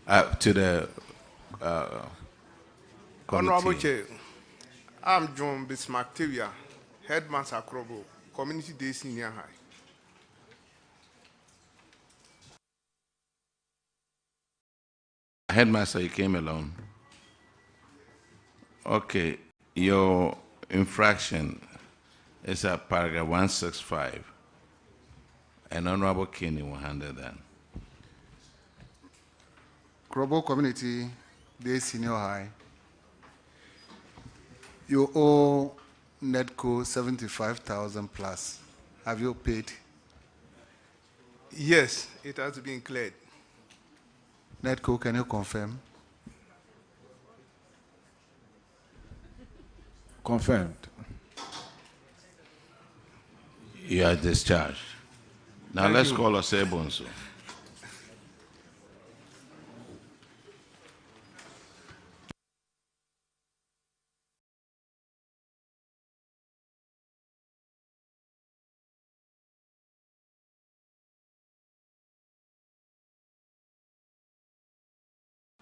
To the Honorable committee. Chair, I'm John Bismarcteria, Headmaster Krobo, Community Day Senior High. Headmaster, you came alone. Okay, your infraction is at paragraph 165. And Honorable Kenny will handle that. Global Community Day Senior High. You owe Netco 75,000 plus. Have you paid? Yes, it has been cleared. Netco, can you confirm? Confirmed. You are discharged. Now let's call Osebonso.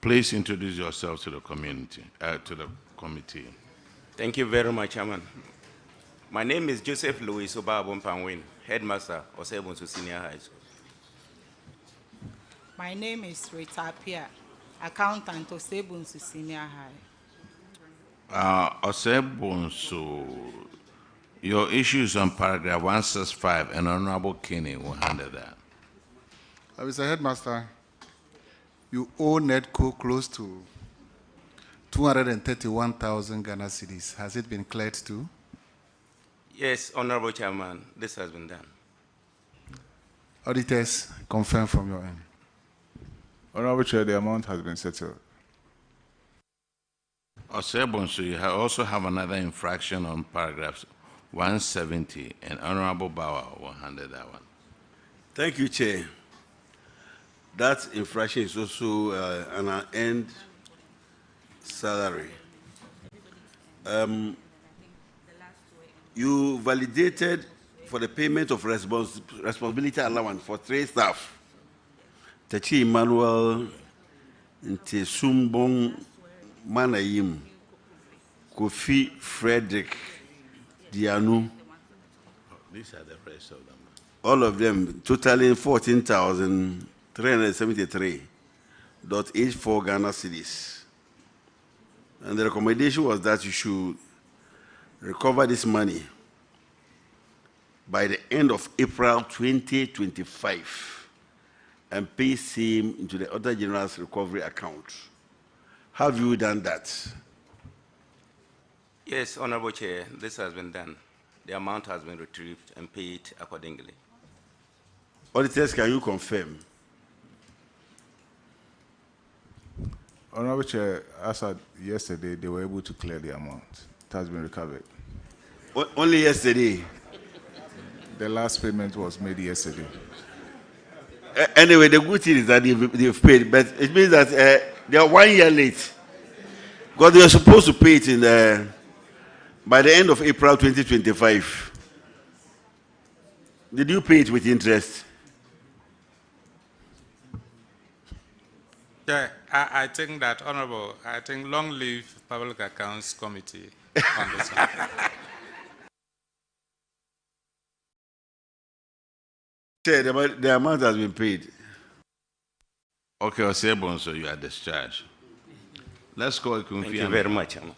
Please introduce yourself to the community, to the committee. Thank you very much, Chairman. My name is Joseph Louis Obabompanwin, Headmaster, Osebonso Senior High School. My name is Rita Pia, Accountant, Osebonso Senior High. Osebonso, your issues on paragraph 165, and Honorable Kenny will handle that. Mr. Headmaster, you owe Netco close to 231,000 Ghana cedis. Has it been cleared too? Yes, Honorable Chairman, this has been done. Auditors, confirm from your end. Honorable Chair, the amount has been settled. Osebonso, you also have another infraction on paragraphs 170, and Honorable Bauer will handle that one. Thank you, Chair. That infraction is also an end salary. You validated for the payment of responsibility allowance for 3 staff. Tachi Emmanuel Ntesumbong Manayim, Kofi Frederick Dianu. These are the rest of them. All of them totaling 14,373.84 Ghana cedis. And the recommendation was that you should recover this money by the end of April 2025 and pay same into the other general's recovery account. Have you done that? Yes, Honorable Chair, this has been done. The amount has been retrieved and paid accordingly. Auditors, can you confirm? Honorable Chair, as at yesterday, they were able to clear the amount. It has been recovered. Only yesterday? The last payment was made yesterday. Anyway, the good thing is that they've paid, but it means that they are 1 year late. Because they are supposed to pay it by the end of April 2025. Did you pay it with interest? Yeah, I think that, Honorable, I think long live Public Accounts Committee on this one. The amount has been paid. Okay, Osebonso, you are discharged. Let's call Kumfi. Thank you very much, Chairman.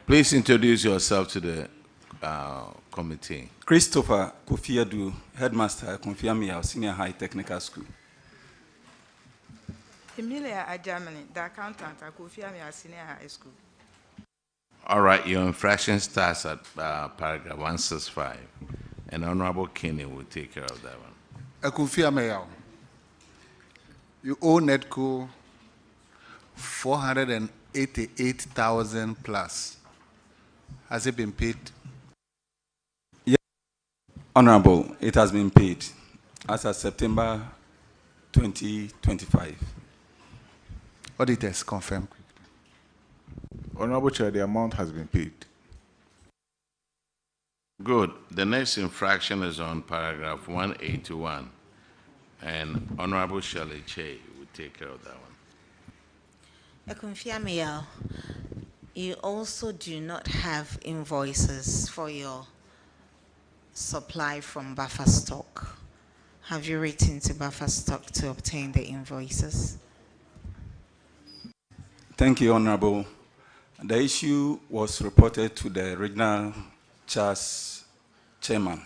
Please introduce yourself to the committee. Christopher Kofiadu, Headmaster, Konfiamia Senior High Technical School. Emilia Ajamani, the Accountant at Kofiamia Senior High School. All right, your infraction starts at paragraph 165, and Honorable Kenny will take care of that one. Akufiamea, you owe Netco 488,000 plus. Has it been paid? Honorable, it has been paid as of September 2025. Auditors, confirm. Honorable Chair, the amount has been paid. Good. The next infraction is on paragraph 181, and Honorable Shirley Che will take care of that one. Ekunfiamia, you also do not have invoices for your supply from buffer stock. Have you written to buffer stock to obtain the invoices? Thank you, Honorable. The issue was reported to the regional CHAS chairman,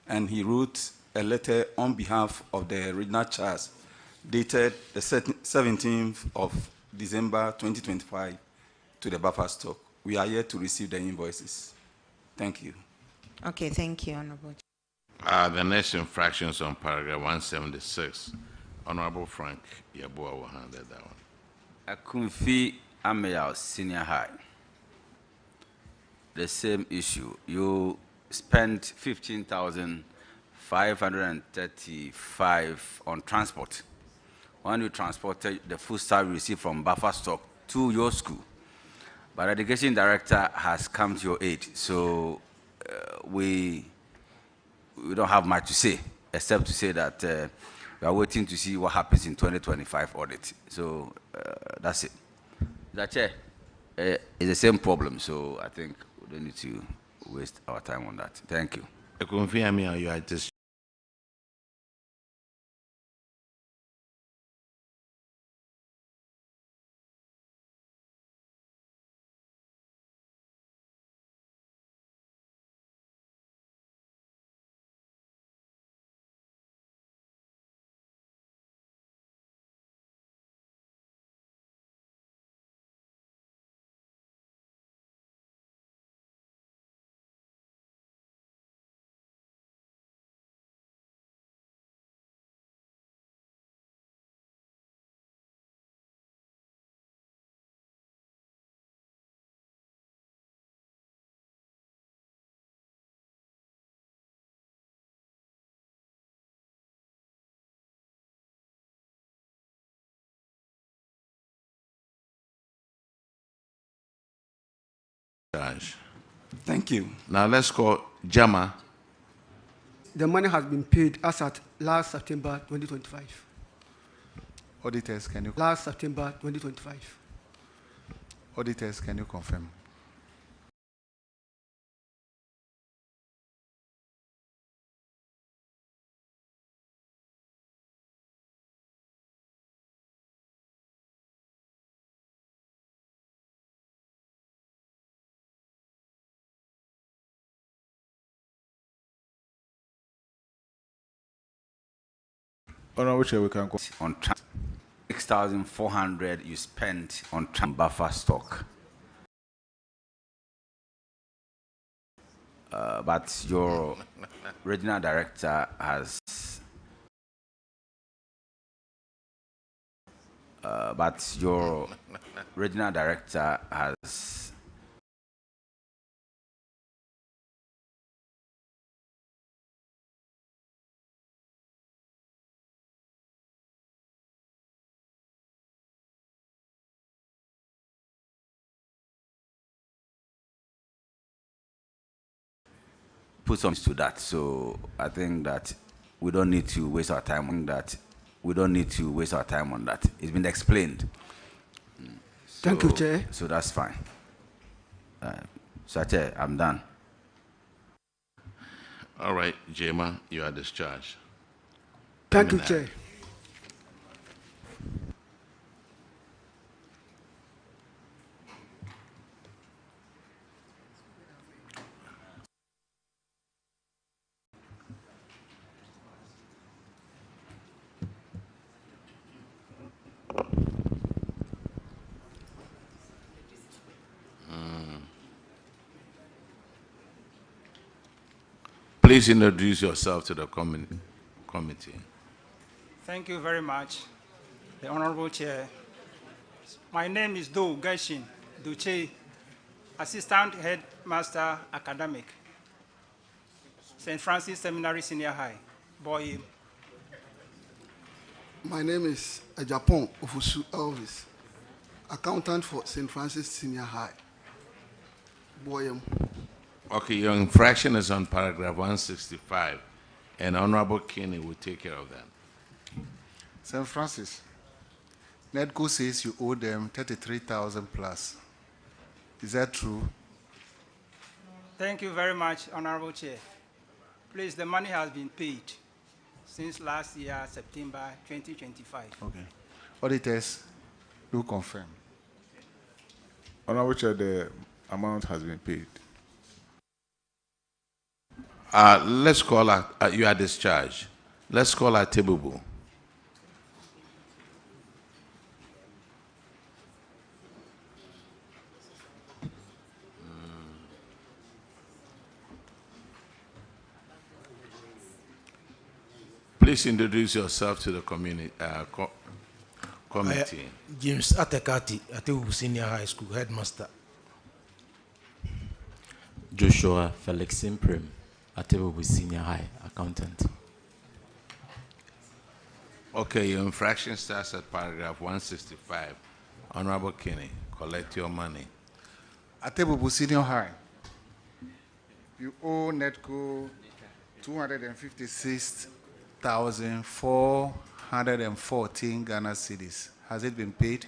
and he wrote a letter on behalf of the regional CHAS dated the 17th of December 2025 to the buffer stock. We are yet to receive the invoices. Thank you. Okay, thank you, Honorable. The next infraction is on paragraph 176. Honorable Frank Yabua will handle that one. Akunfi Ameyao Senior High. The same issue. You spent 15,535 on transport. When you transported the food stuff you received from buffer stock to your school. But the education director has come to your aid, so we don't have much to say, except to say that we are waiting to see what happens in 2025 audit. So that's it. That chair, it's the same problem, so I think we don't need to waste our time on that. Thank you. Ekunfiamia, you are just. Thank you. Now let's call Jama. The money has been paid as at last September 2025. Auditors, can you? Last September 2025. Auditors, can you confirm? Honorable Chair, we can go on 6,400 you spent on buffer stock. But your regional director has put some to that, so I think that we don't need to waste our time on that. It's been explained. Thank you, Chair. So that's fine. So, Chair, I'm done. All right, Jama, you are discharged. Thank you, Chair. Please introduce yourself to the committee. Thank you very much, the Honorable Chair. My name is Do Gaishin Duche, Assistant Headmaster Academic, St. Francis Seminary Senior High, Boy. My name is Ejapon Ofusu Elvis, accountant for St. Francis Senior High, Boyem. Okay, your infraction is on paragraph 165, and Honorable Kinney will take care of that. St. Francis, NEDCO says you owe them 33,000 plus. Is that true? Thank you very much, Honorable Chair. Please, the money has been paid since last year, September 2025. Okay. Auditors, do confirm. Honorable Chair, the amount has been paid. Let's call you are discharged. Let's call Atebubu. Please introduce yourself to the community committee. James Atekati, Atebubu Senior High School, headmaster. Joshua Felix Imprim, Atebubu Senior High, accountant. Okay, your infraction starts at paragraph 165. Honorable Kinney, collect your money. Atebubu Senior High, you owe NEDCO 256,414 Ghana cedis. Has it been paid?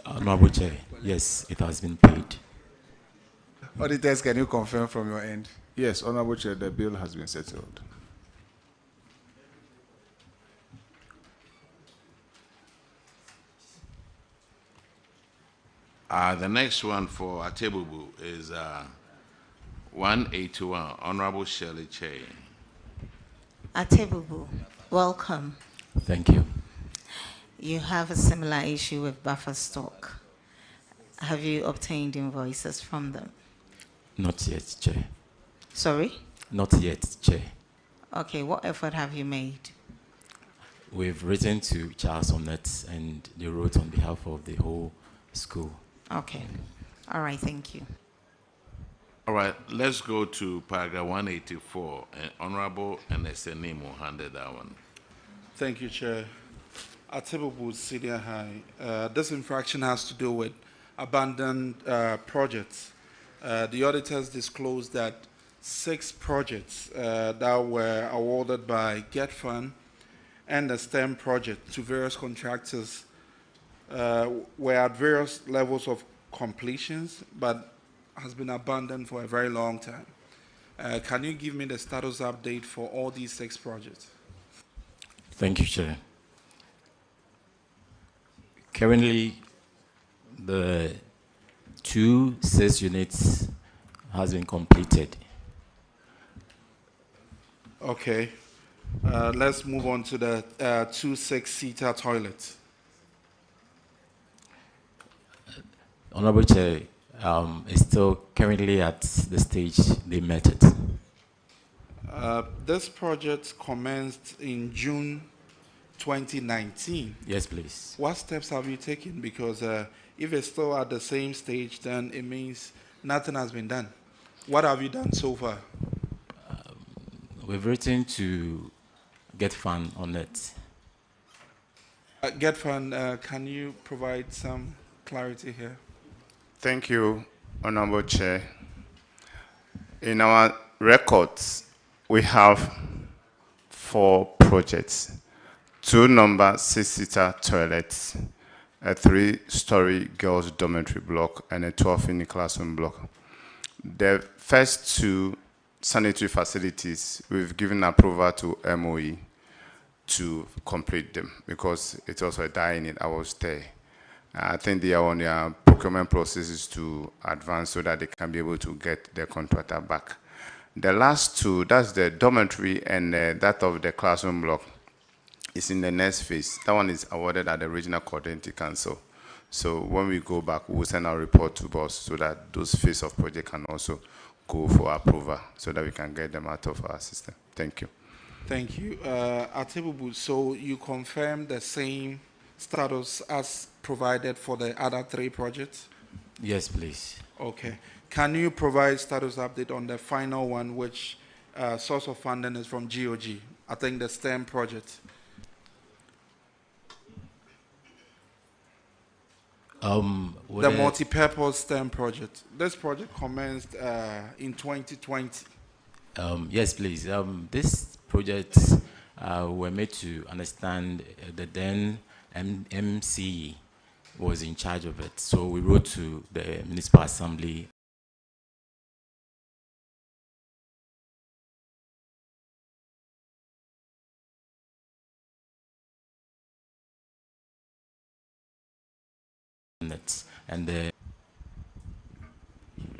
Honorable Chair, yes, it has been paid. Auditors, can you confirm from your end? Yes, Honorable Chair, the bill has been settled. The next one for Atebubu is 181, Honorable Shirley Che. Atebubu, welcome. Thank you. You have a similar issue with buffer stock. Have you obtained invoices from them? Not yet, Chair. Sorry? Not yet, Chair. Okay, what effort have you made? We've written to Charles Onet and they wrote on behalf of the whole school. Okay. All right, thank you. All right, let's go to paragraph 184. And Honorable Eneseni will handle that one. Thank you, Chair. Atebubu Senior High, this infraction has to do with abandoned projects. The auditors disclosed that 6 projects that were awarded by Get Fund and the STEM project to various contractors were at various levels of completions, but has been abandoned for a very long time. Can you give me the status update for all these 6 projects? Thank you, Chair. Currently, the 2 6 units has been completed. Okay. Let's move on to the 2 6-seater toilets. Honorable Chair, it's still currently at the stage they met it. This project commenced in June 2019. Yes, please. What steps have you taken? Because if it's still at the same stage, then it means nothing has been done. What have you done so far? We've written to Get Fund on it. Get Fund, can you provide some clarity here? Thank you, Honorable Chair. In our records, we have 4 projects, 2 number 6-seater toilets, a 3-story girls' dormitory block, and a 12-unit classroom block. The first 2 sanitary facilities, we've given approval to MOE to complete them because it's also a dining I was there. I think they are on their procurement processes to advance so that they can be able to get the contractor back. The last 2, that's the dormitory and that of the classroom block, is in the next phase. That one is awarded at the Regional Coordinating Council. So when we go back, we'll send our report to BOSS so that those phase of project can also go for approval so that we can get them out of our system. Thank you. Thank you. Atebubu, so you confirm the same status as provided for the other 3 projects? Yes, please. Okay. Can you provide status update on the final one, which source of funding is from GOG. I think the STEM project. The multi-purpose STEM project. This project commenced in 2020. Yes, please. This project were made to understand the then MCE was in charge of it. So we wrote to the Municipal Assembly. And the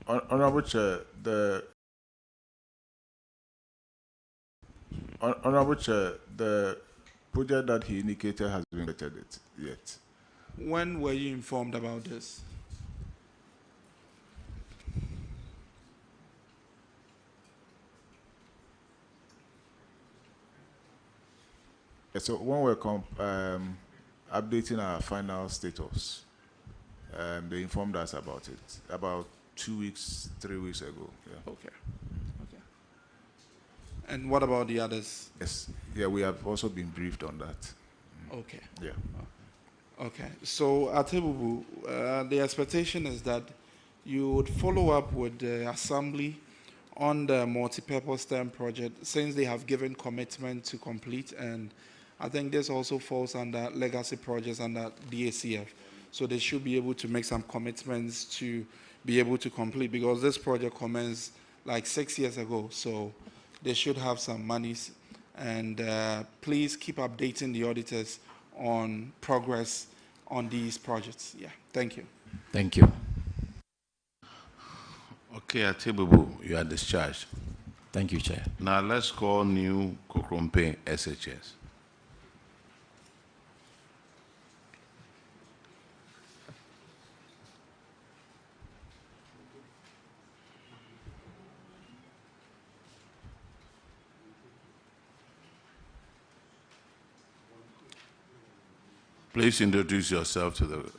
Honorable Chair, Honorable Chair, the project that he indicated has been completed yet. When were you informed about this? So when we're updating our final status, they informed us about it about 2 weeks, 3 weeks ago. Yeah. Okay. And what about the others? Yes. Yeah, we have also been briefed on that. Okay. Yeah. Okay. So at Tebubu, the expectation is that you would follow up with the Assembly on the multi-purpose STEM project since they have given commitment to complete, and I think this also falls under legacy projects under DACF. So they should be able to make some commitments to be able to complete, because this project commenced like 6 years ago. So they should have some monies. And please keep updating the auditors on progress on these projects. Yeah, thank you. Thank you. Okay, Atibubu, you are discharged. Thank you, Chair. Now let's call new Kokrompe SHS. Please introduce yourself to the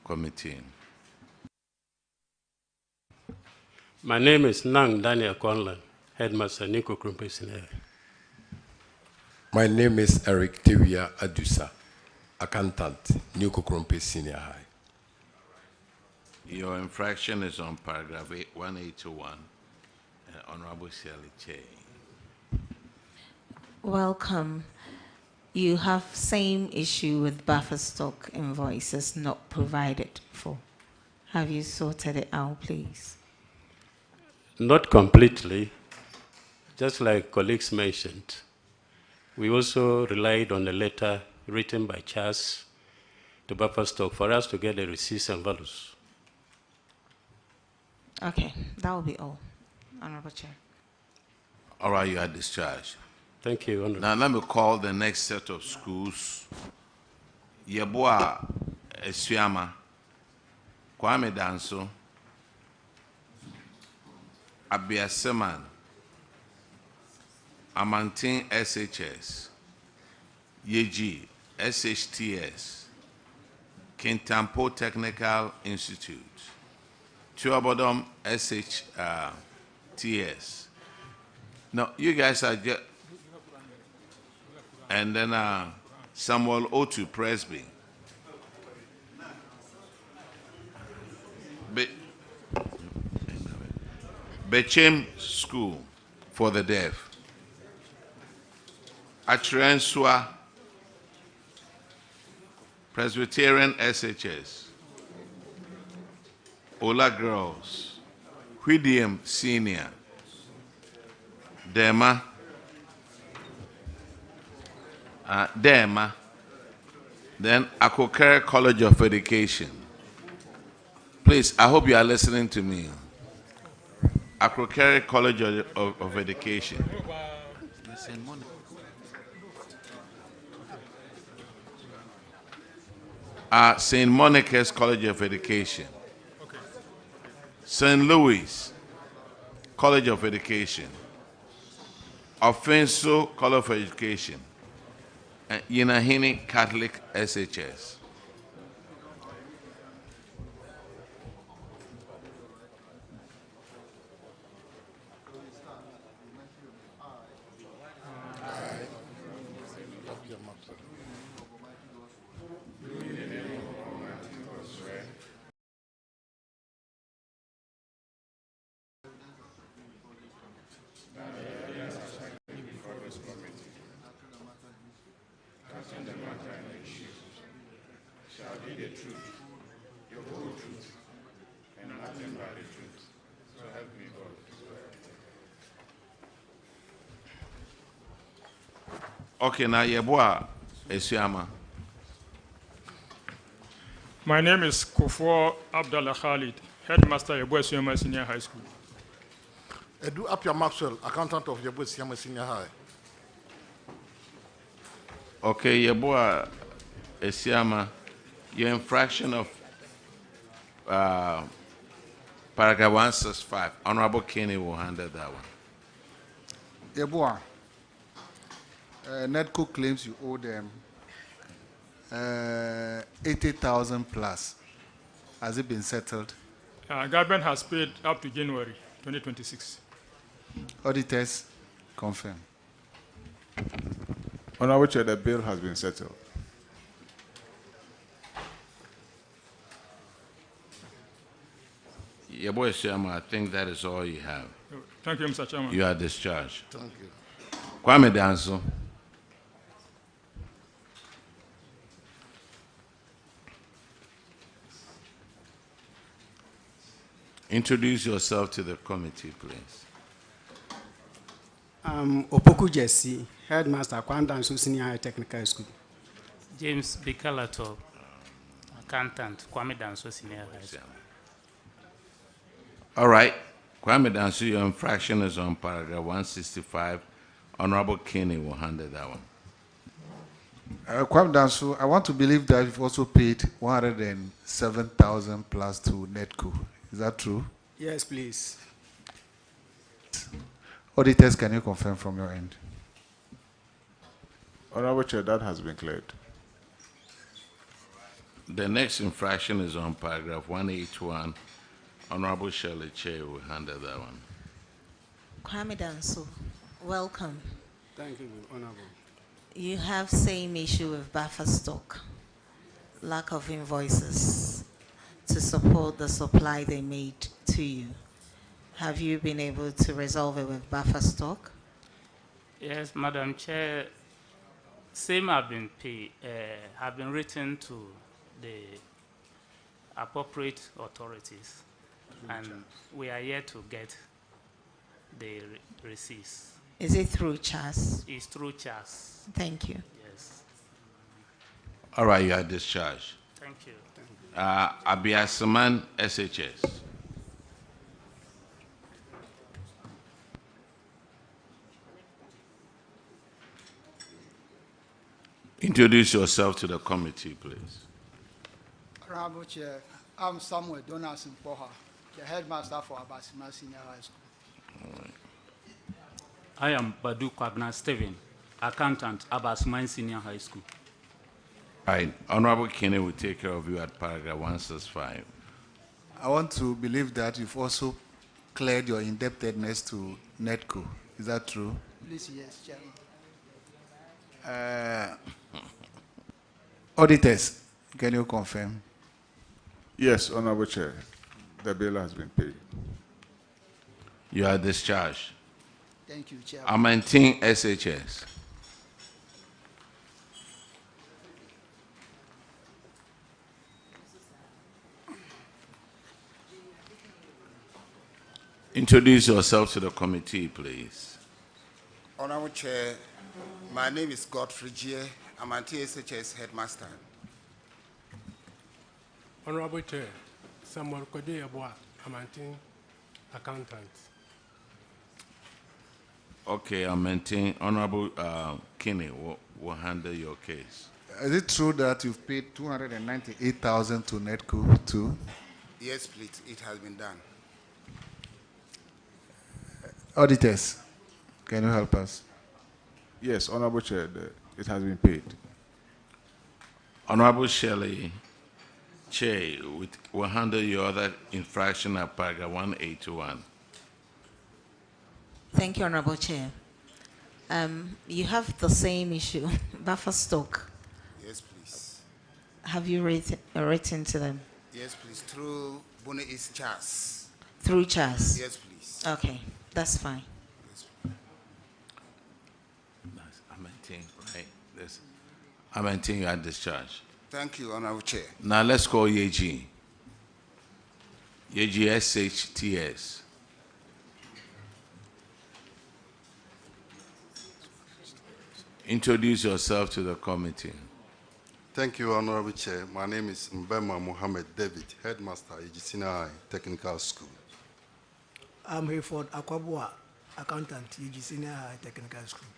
committee. My name is Nang Daniel Conlan, Headmaster Nico Krumpesine. My name is Eric Tewia Adusa, Accountant, New Kokrompe Senior High. Your infraction is on paragraph 1821. Honorable Shirley Che. Welcome. You have same issue with buffer stock invoices not provided for. Have you sorted it out, please? Not completely. Just like colleagues mentioned, we also relied on a letter written by Charles to buffer stock for us to get the receipts and values. Okay, that will be all, Honorable Chair. All right, you are discharged. Thank you, Honorable. Now let me call the next set of schools. Yeboah Esuama, Kwame Danso, Abiaseman, Amantin SHS, Yeji SHTS, Kintampo Technical Institute, Tuabodom SHTS. No, you guys are just, and then Samuel Otu Presby. Bechem School for the Deaf. Atrensua Presbyterian SHS. Ola Girls. Whidium Senior. Dema. Dema. Then Akokere College of Education. Please, I hope you are listening to me. Akokere College of Education. St. Monica's College of Education. St. Louis College of Education. Offenso College of Education. And Yinahini Catholic SHS. be the truth, your whole truth, and nothing but the truth. So help me God. Okay, now Yeboah Esiama. My name is Kofo Abdallah Khalid, headmaster at Yeboah Esiama Senior High School. Edu Apia Maxwell, accountant of Yeboah Esiama Senior High. Okay, Yeboah Esiama, your infraction of paragraph 165, Honorable Kenny will handle that one. Yeboah, NEDCO claims you owe them 80,000 plus. Has it been settled? Government has paid up to January 2026. Auditors confirm. Honorable Chair, the bill has been settled. Yeboah Esiama, I think that is all you have. Thank you, Mr. Chairman. You are discharged. Thank you. Kwame Danso. Introduce yourself to the committee, please. Opoku Jesse, headmaster, Kwandanso Senior High Technical School. James Bikalato, accountant, Kwame Danso Senior High School. All right. Kwame Danso, your infraction is on paragraph 165. Honorable Kenny will handle that one. Kwame Danso, I want to believe that you've also paid 107,000 plus to NEDCO. Is that true? Yes, please. Auditors, can you confirm from your end? Honorable Chair, that has been cleared. The next infraction is on paragraph 181. Honorable Shirley Che will handle that one. Kwame Danso, welcome. Thank you, Honorable. You have same issue with buffer stock, lack of invoices to support the supply they made to you. Have you been able to resolve it with buffer stock? Yes, Madam Chair. Same have been written to the appropriate authorities, and we are yet to get the receipts. Is it through CHAS? It's through CHAS. Thank you. Yes. All right, you are discharged. Thank you. Abiasaman, SHS. Introduce yourself to the committee, please. Honorable Chair, I'm Samuel Donaldson Poha, the headmaster for Abasima Senior High School. All right. I am Badu Kwagna Stephen, accountant, Abasima Senior High School. All right. Honorable Kenny will take care of you at paragraph 165. I want to believe that you've also cleared your indebtedness to NEDCO. Is that true? Please, yes, Chairman. Auditors, can you confirm? Yes, Honorable Chair. The bill has been paid. You are discharged. Thank you, Chairman. I maintain SHS. Introduce yourself to the committee, please. Honorable Chair, my name is Godfrey Jie. I'm an TSHS headmaster. Honorable Chair, Samuel Kode Yeboah, I'm an accountant. Okay, I maintain. Honorable Kinney will handle your case. Is it true that you've paid 298,000 to NEDCO too? Yes, please. It has been done. Auditors, can you help us? Yes, Honorable Chair, it has been paid. Honorable Shirley Che will handle your other infraction at paragraph 181. Thank you, Honorable Chair. You have the same issue, buffer stock. Yes, please. Have you written to them? Yes, please. Through Bone East CHAS. Through CHAS? Yes, please. Okay, that's fine. I maintain, right? I maintain you are discharged. Thank you, Honorable Chair. Now let's call Yeji. Yeji SHTS. Introduce yourself to the committee. Thank you, Honorable Chair. My name is Mbema Mohammed David, Headmaster, Ejisina High Technical School. I'm Hayford Akwabua, Accountant, Ejisina High Technical School.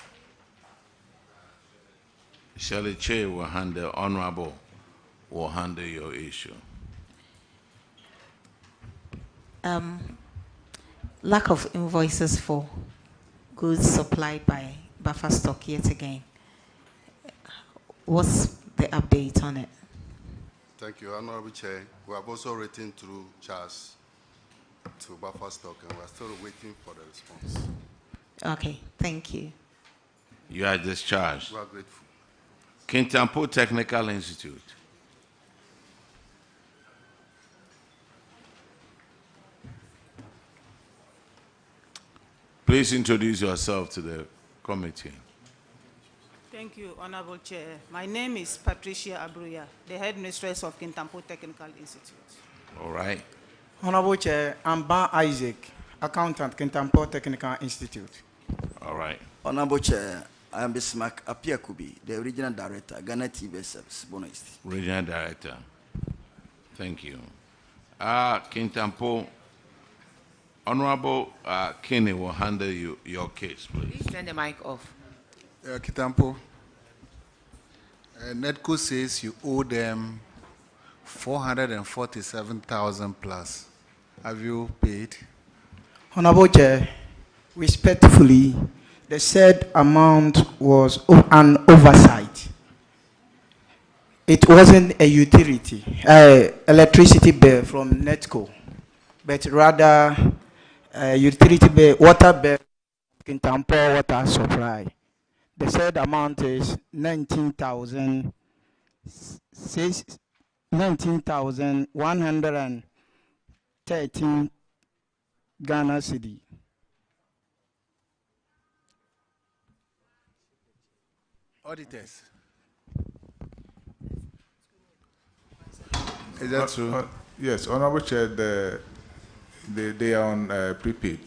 Shirley Che will handle, Honorable will handle your issue. Lack of invoices for goods supplied by buffer stock yet again. What's the update on it? Thank you, Honorable Chair. We have also written through Charles to buffer stock, and we're still waiting for the response. Okay, thank you. You are discharged. We are grateful. Kintampo Technical Institute. Please introduce yourself to the committee. Thank you, Honorable Chair. My name is Patricia Abruya, the Headmistress of Kintampo Technical Institute. All right. Honorable Chair, I'm Ban Isaac, Accountant, Kintampo Technical Institute. All right. Honorable Chair, I am Bismarck Apiakubi, the Regional Director, Ghana TV Service, Bono East. Regional Director. Thank you. Kintampo, Honorable Kinney will handle your case, please. Please turn the mic off. Kitampo, NEDCO says you owe them 447,000 plus. Have you paid? Honorable Chair, respectfully, the said amount was an oversight. It wasn't a utility, electricity bill from NEDCO, but rather a utility bill, water bill, Kintampo water supply. The said amount is 19,113 Ghana cedi. Auditors. Is that true? Yes, Honorable Chair, they are on prepaid.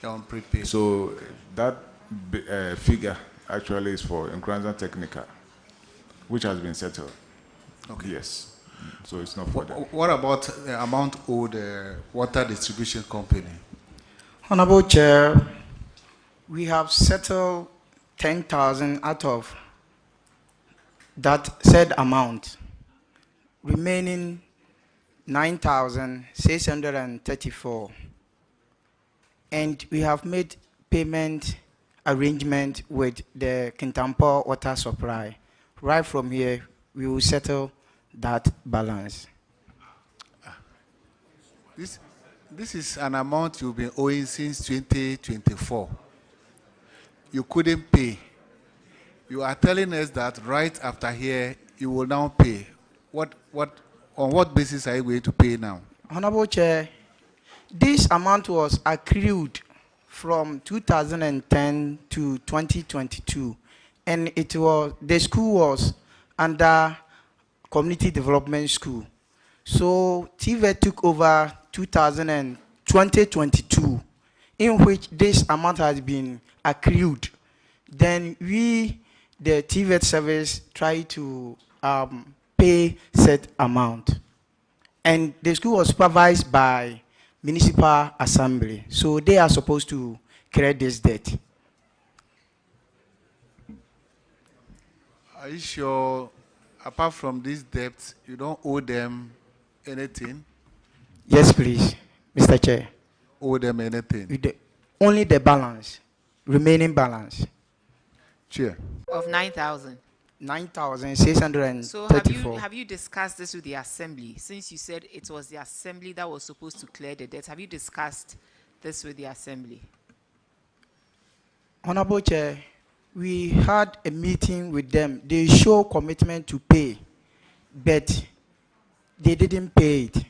They're on prepaid. So that figure actually is for Nkranza Technica, which has been settled. Okay. Yes. So it's not for them. What about the amount owed the water distribution company? Honorable Chair, we have settled 10,000 out of that said amount, remaining 9,634. And we have made payment arrangement with the Kintampo water supply. Right from here, we will settle that balance. This is an amount you've been owing since 2024. You couldn't pay. You are telling us that right after here, you will now pay. On what basis are you going to pay now? Honorable Chair, this amount was accrued from 2010 to 2022, and the school was under community development school. So TVET took over 2022, in which this amount has been accrued. Then we, the TVET service, try to pay said amount. And the school was supervised by Municipal Assembly. So they are supposed to clear this debt. Are you sure, apart from this debt, you don't owe them anything? Yes, please, Mr. Chair. Owe them anything? Only the balance, remaining balance. Chair. Of 9,000. 9,634. So have you discussed this with the assembly? Since you said it was the assembly that was supposed to clear the debt, have you discussed this with the assembly? Honorable Chair, we had a meeting with them. They show commitment to pay, but they didn't pay it.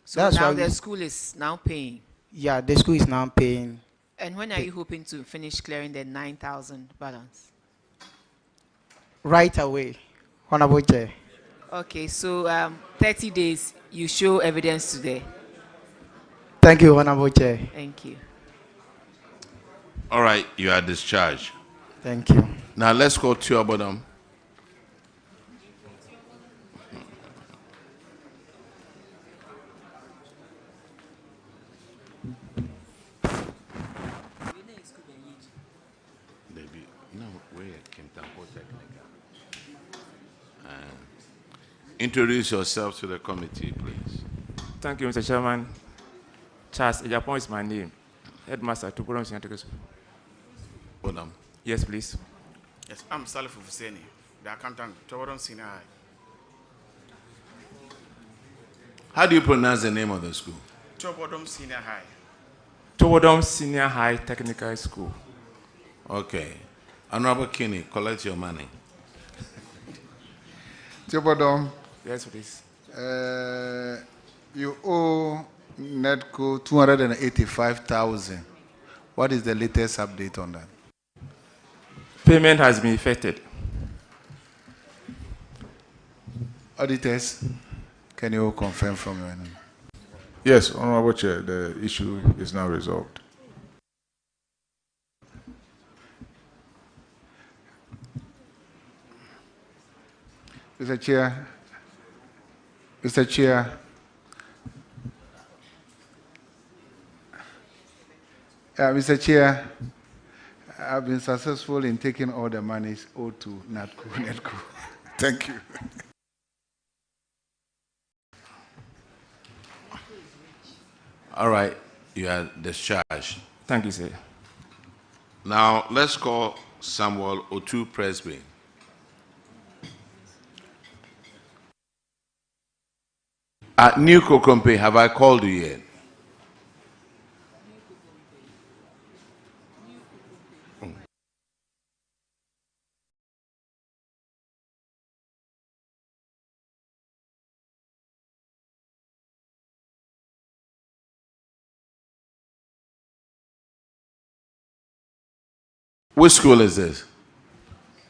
So that's now the school is now paying? Yeah, the school is now paying. And when are you hoping to finish clearing the 9,000 balance? Right away, Honorable Chair. Okay, so 30 days, you show evidence today. Thank you, Honorable Chair. Thank you. All right, you are discharged. Thank you. Now let's go to your bottom. Introduce yourself to the committee, please. Thank you, Mr. Chairman. Charles Ejapon is my name. Headmaster, Tupodom Senior Secondary School. Bodom. Yes, please. Yes, I'm Salif Husseini, the accountant, Tupodom Senior High. How do you pronounce the name of the school? Tupodom Senior High. Tupodom Senior High Technical School. Okay. Honorable Kinney, collect your money. Tupodom. Yes, please. You owe NEDCO 285,000. What is the latest update on that? Payment has been effected. Auditors, can you confirm from your end? Yes, Honorable Chair, the issue is now resolved. Mr. Chair, Mr. Chair, I've been successful in taking all the monies owed to NEDCO. Thank you. All right, you are discharged. Thank you, sir. Now let's call Samuel Otu Presby. New Kokompe, have I called you yet? Which school is this?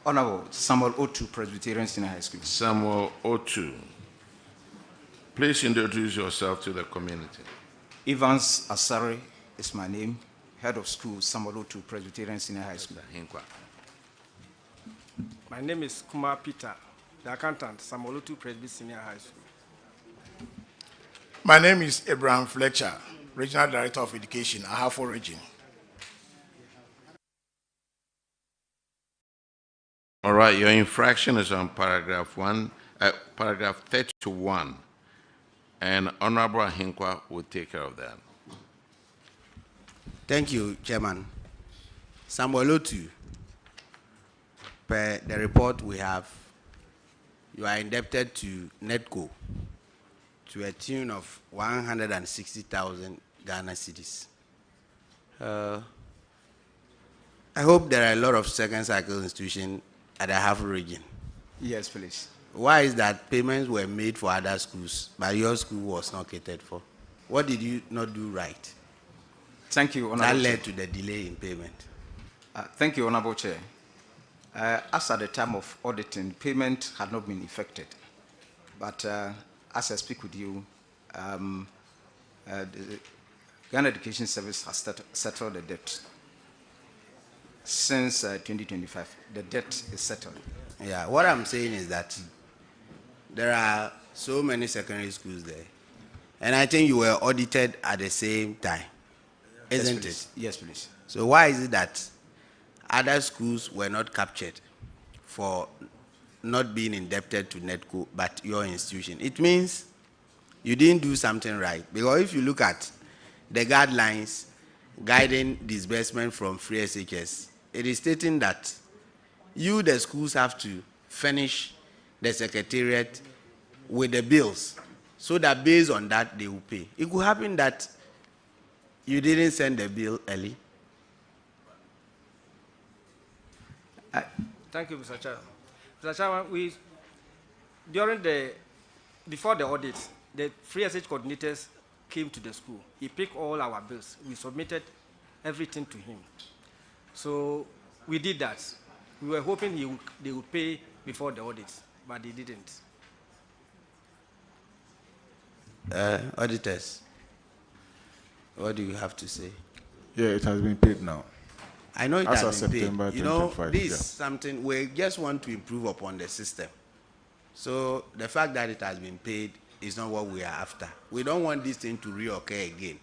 Honorable Samuel Otu, Presbyterian Senior High School. Samuel Otu. Please introduce yourself to the community. Evans Asare is my name, head of school, Samuel Otu, Presbyterian Senior High School. My name is Kumar Peter, the accountant, Samuel Otu, Presbyterian Senior High School. My name is Abraham Fletcher, Regional Director of Education, Ahafo Region. All right, your infraction is on paragraph 31, and Honorable Ahinkwa will take care of that. Thank you, Chairman. Samuel Otu, per the report we have, you are indebted to NEDCO to a tune of 160,000 Ghana cedis. I hope there are a lot of second cycle institutions at the Ahafo region. Yes, please. Why is that payments were made for other schools, but your school was not catered for? What did you not do right? Thank you, Honorable That Chair. led to the delay in payment. Thank you, Honorable Chair. As at the time of auditing, payment had not been effected. But as I speak with you, the Ghana Education Service has settled the debt. Since 2025, the debt is settled. Yeah, what I'm saying is that there are so many secondary schools there. And I think you were audited at the same time, isn't it? Yes, please. So why is it that other schools were not captured for not being indebted to NEDCO, but your institution? It means you didn't do something right. Because if you look at the guidelines guiding disbursement from free SHS, it is stating that you, the schools, have to furnish the secretariat with the bills so that based on that they will pay. It could happen that you didn't send the bill early. Thank you, Mr. Chair. Mr. Chairman, before the audit, the free SH coordinators came to the school. He picked all our bills. We submitted everything to him. So we did that. We were hoping they would pay before the audit, but they didn't. Auditors, what do you have to say? Yeah, it has been paid now. I know it As has of been September paid. You know, 25, this is yeah. something we just want to improve upon the system. So the fact that it has been paid is not what we are after. We don't want this thing to reoccur again.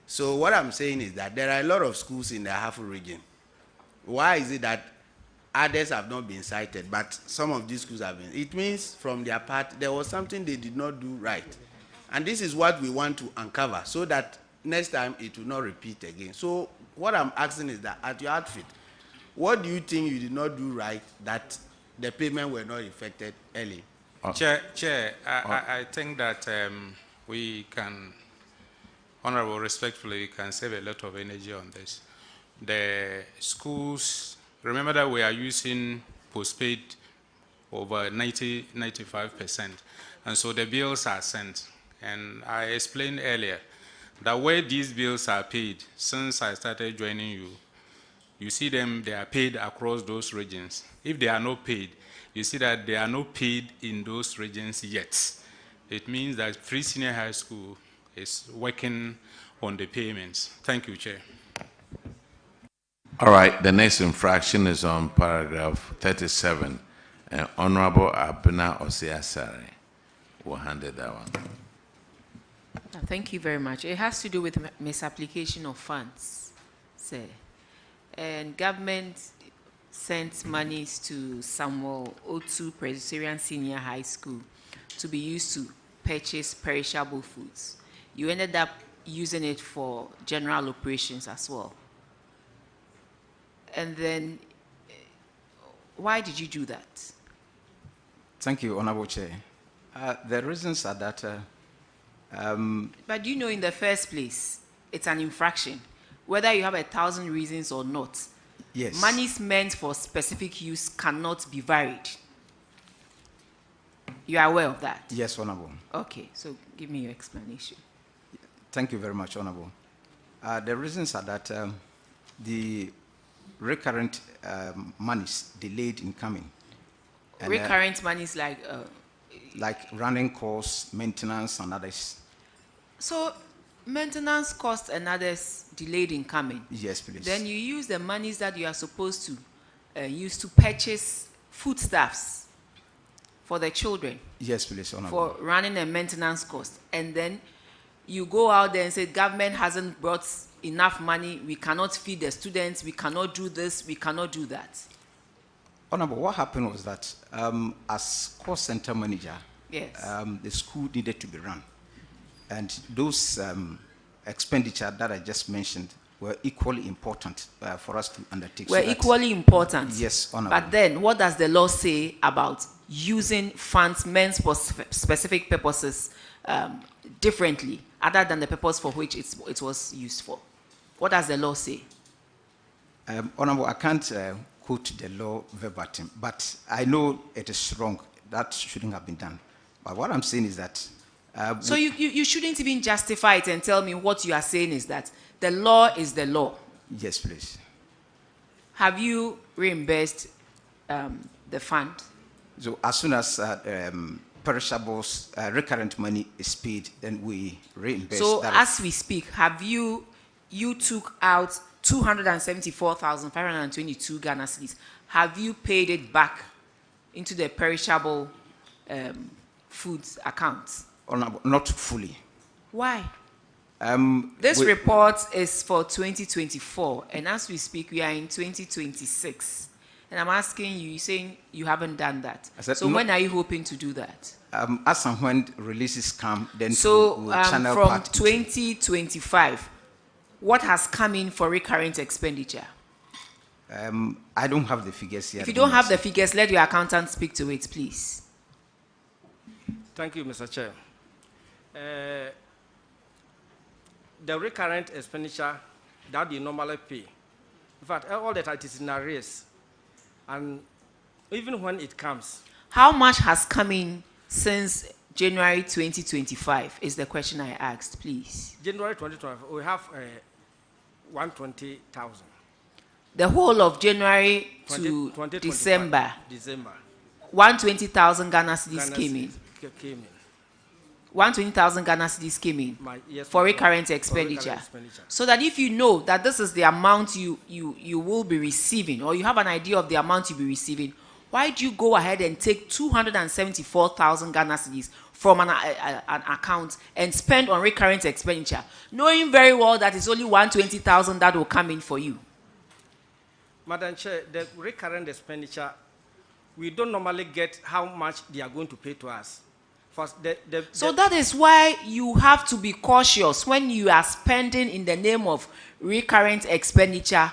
So what I'm saying is that there are a lot of schools in the Ahafo region. Why is it that others have not been cited, but some of these schools have been? It means from their part, there was something they did not do right. And this is what we want to uncover so that next time it will not repeat again. So what I'm asking is that at your outfit, what do you think you did not do right that the payment were not effected early? Chair, I think that we can, Honorable, respectfully, we can save a lot of energy on this. The schools, remember that we are using postpaid over 95%, and so the bills are sent. And I explained earlier that where these bills are paid, since I started joining you, you see them, they are paid across those regions. If they are not paid, you see that they are not paid in those regions yet. It means that Free Senior High School is working on the payments. Thank you, Chair. All right, the next infraction is on paragraph 37. And Honorable Abena Osiasare will handle that one. Thank you very much. It has to do with misapplication of funds, sir. And government sent monies to Samuel Otu Presbyterian Senior High School to be used to purchase perishable foods. You ended up using it for general operations as well. And then, why did you do that? Thank you, Honorable Chair. The reasons are that... but you know, in the first place, it's an infraction. Whether you have 1,000 reasons or not, yes, monies meant for specific use cannot be varied. You are aware of that? Yes, Honorable. Okay, so give me your explanation. Thank you very much, Honorable. The reasons are that the recurrent monies delayed in coming. And, recurrent monies like running costs, maintenance, and others. So, maintenance costs and others delayed in coming. Yes, please. Then you use the monies that you are supposed to use to purchase foodstuffs for the children. Yes, please, Honorable. For running a maintenance cost. And then you go out there and say, government hasn't brought enough money, we cannot feed the students, we cannot do this, we cannot do that. Honorable, what happened was that as cost center manager, yes, the school needed to be run. And those expenditure that I just mentioned were equally important for us to undertake. Were equally important? Yes, Honorable. But then, what does the law say about using funds meant for specific purposes differently, other than the purpose for which it was used for? What does the law say? Honorable, I can't quote the law verbatim, but I know it is wrong. That shouldn't have been done. But what I'm saying is that... so you shouldn't even justify it and tell me what you are saying is that the law is the law. Yes, please. Have you reimbursed the fund? So as soon as perishables, recurrent money is paid, then we reimburse. So as we speak, have you took out 274,522 Ghana cedis. Have you paid it back into the perishable foods account? Not fully. Why? This report is for 2024, and as we speak, we are in 2026. And I'm asking you, you're saying you haven't done that. So when are you hoping to do that? As and when releases come, then so channel from part 2025, what has come in for recurrent expenditure? I don't have the figures here. If you don't have the figures, let your accountant speak to it, please. Thank you, Mr. Chair. The recurrent expenditure that you normally pay, in fact, all that it is in arrears, and even when it comes. How much has come in since January 2025 is the question I asked, please. January 2025, we have 120,000. The whole of January to December. 120,000 Ghana cedis came in. 120,000 Ghana cedis came in Yes, for ma'am. recurrent For expenditure. recurrent expenditure. So that if you know that this is the amount you will be receiving, or you have an idea of the amount you'll be receiving, why do you go ahead and take 274,000 Ghana cedis from an account and spend on recurrent expenditure, knowing very well that it's only 120,000 that will come in for you? Madam Chair, the recurrent expenditure, we don't normally get how much they are going to pay to us. So that is why you have to be cautious when you are spending in the name of recurrent expenditure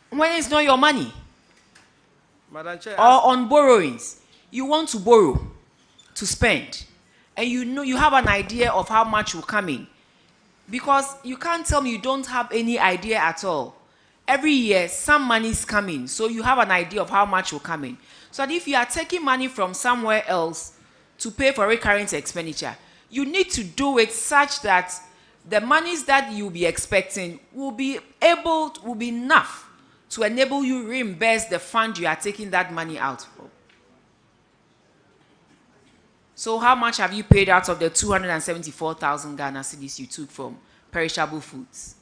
when it's not your money. Madam Chair, or on borrowings. You want to borrow to spend, and you know you have an idea of how much will come in, because you can't tell me you don't have any idea at all. Every year some money is coming, so you have an idea of how much will come in. So that if you are taking money from somewhere else to pay for recurrent expenditure, you need to do it such that the monies that you'll be expecting will be enough to enable you reimburse the fund you are taking that money out for. So how much have you paid out of the 274,000 Ghana cedis you took from perishable foods?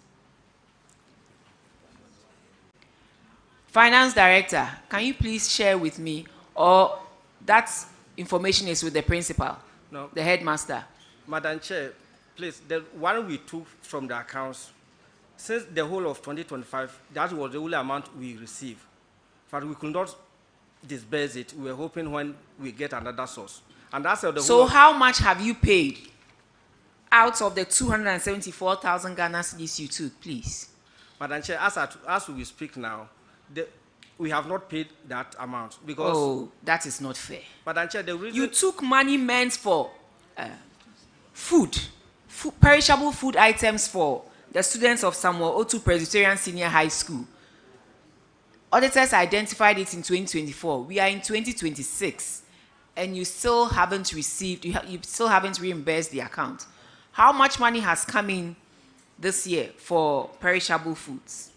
Finance Director, can you please share with me, or that information is with the principal, No. the headmaster? Madam Chair, please, the one we took from the accounts, since the whole of 2025, that was the only amount we received. But we could not disburse it. We were hoping when we get another source. And that's the So whole how much have you paid out of the 274,000 Ghana cedis you took, please? Madam Chair, as we speak now, we have not paid that amount because... Oh, that is not fair. Madam Chair, the reason... You took money meant for food, perishable food items for the students of Samuel Otu Presbyterian Senior High School. Auditors identified it in 2024. We are in 2026, and you still haven't received, you still haven't reimbursed the account. How much money has come in this year for perishable foods?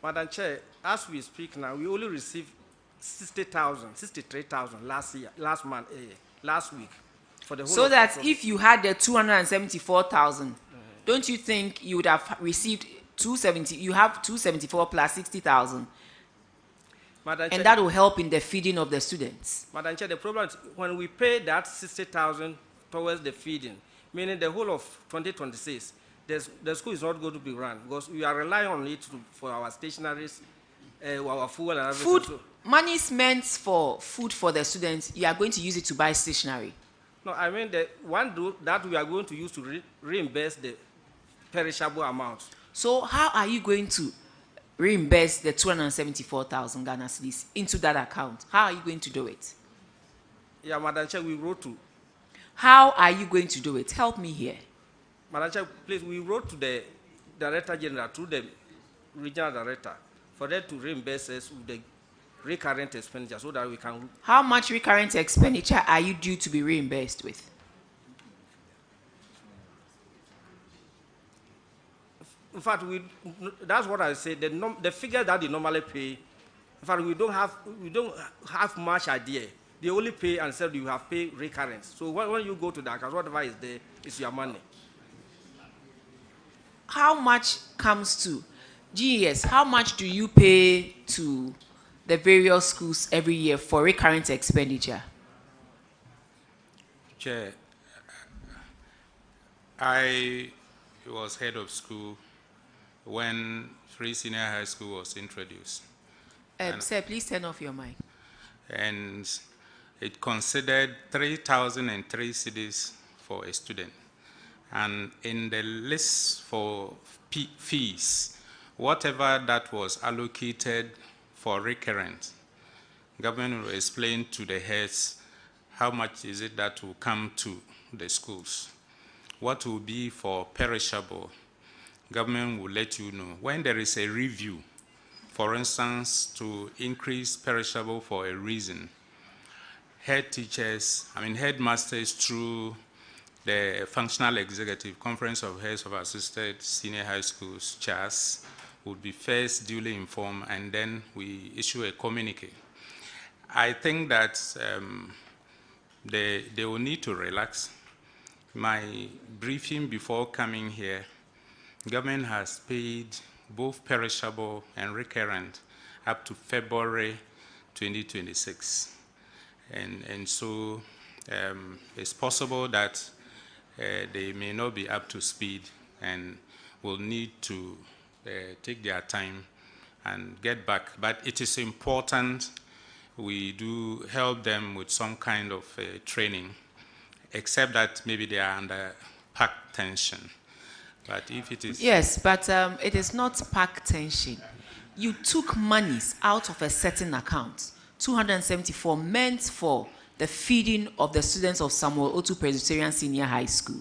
Madam Chair, as we speak now, we only received 63,000 last week. For the whole So that if you had the 274,000, don't you think you would have received 270? You have 274 plus 60,000, and that will help in the feeding of the students. Madam Chair, the problem is when we pay that 60,000 towards the feeding, meaning the whole of 2026, the school is not going to be run because we are relying on it for our stationaries, our fuel and everything. Food money is meant for food for the students. You are going to use it to buy stationery. No, I mean the one that we are going to use to reimburse the perishable amount. So how are you going to reimburse the 274,000 Ghana cedis into that account? How are you going to do it? Yeah, Madam Chair, we wrote to. How are you going to do it? Help me here. Madam Chair, please, we wrote to the Director General, through the Regional Director, for them to reimburse us with the recurrent expenditure so that we can... How much recurrent expenditure are you due to be reimbursed with? In fact, that's what I said. The figure that they normally pay, in fact, we don't have much idea. They only pay and said you have paid recurrent. So when you go to the account, whatever is there is your money. How much comes to GES? How much do you pay to the various schools every year for recurrent expenditure? Chair, I was head of school when Free Senior High School was introduced. Sir, please turn off your mic. And it considered 3,003 cedis for a student. And in the list for fees, whatever that was allocated for recurrent, government will explain to the heads how much is it that will come to the schools. What will be for perishable, government will let you know. When there is a review, for instance, to increase perishable for a reason, headmasters through the Functional Executive Conference of Heads of Assisted Senior High Schools, CHAS, would be first duly informed, and then we issue a communique. I think that they will need to relax. My briefing before coming here, government has paid both perishable and recurrent up to February 2026. And so it's possible that they may not be up to speed and will need to take their time and get back. But it is important we do help them with some kind of training, except that maybe they are under packed tension. But if it is... Yes, but it is not packed tension. You took monies out of a certain account, 274 meant for the feeding of the students of Samuel Otu Presbyterian Senior High School.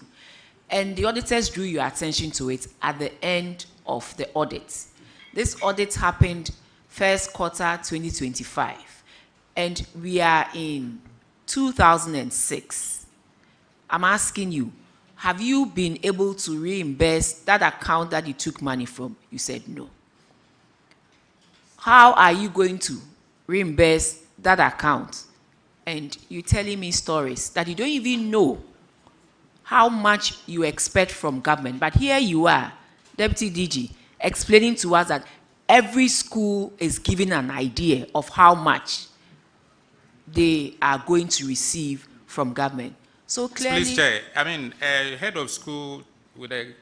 And the auditors drew your attention to it at the end of the audit. This audit happened first quarter 2025. And we are in 2006. I'm asking you, have you been able to reimburse that account that you took money from? You said no. How are you going to reimburse that account? And you're telling me stories that you don't even know how much you expect from government. But here you are, Deputy DG, explaining to us that every school is giving an idea of how much they are going to receive from government. So clearly... Please, Chair, I mean, a head of school with the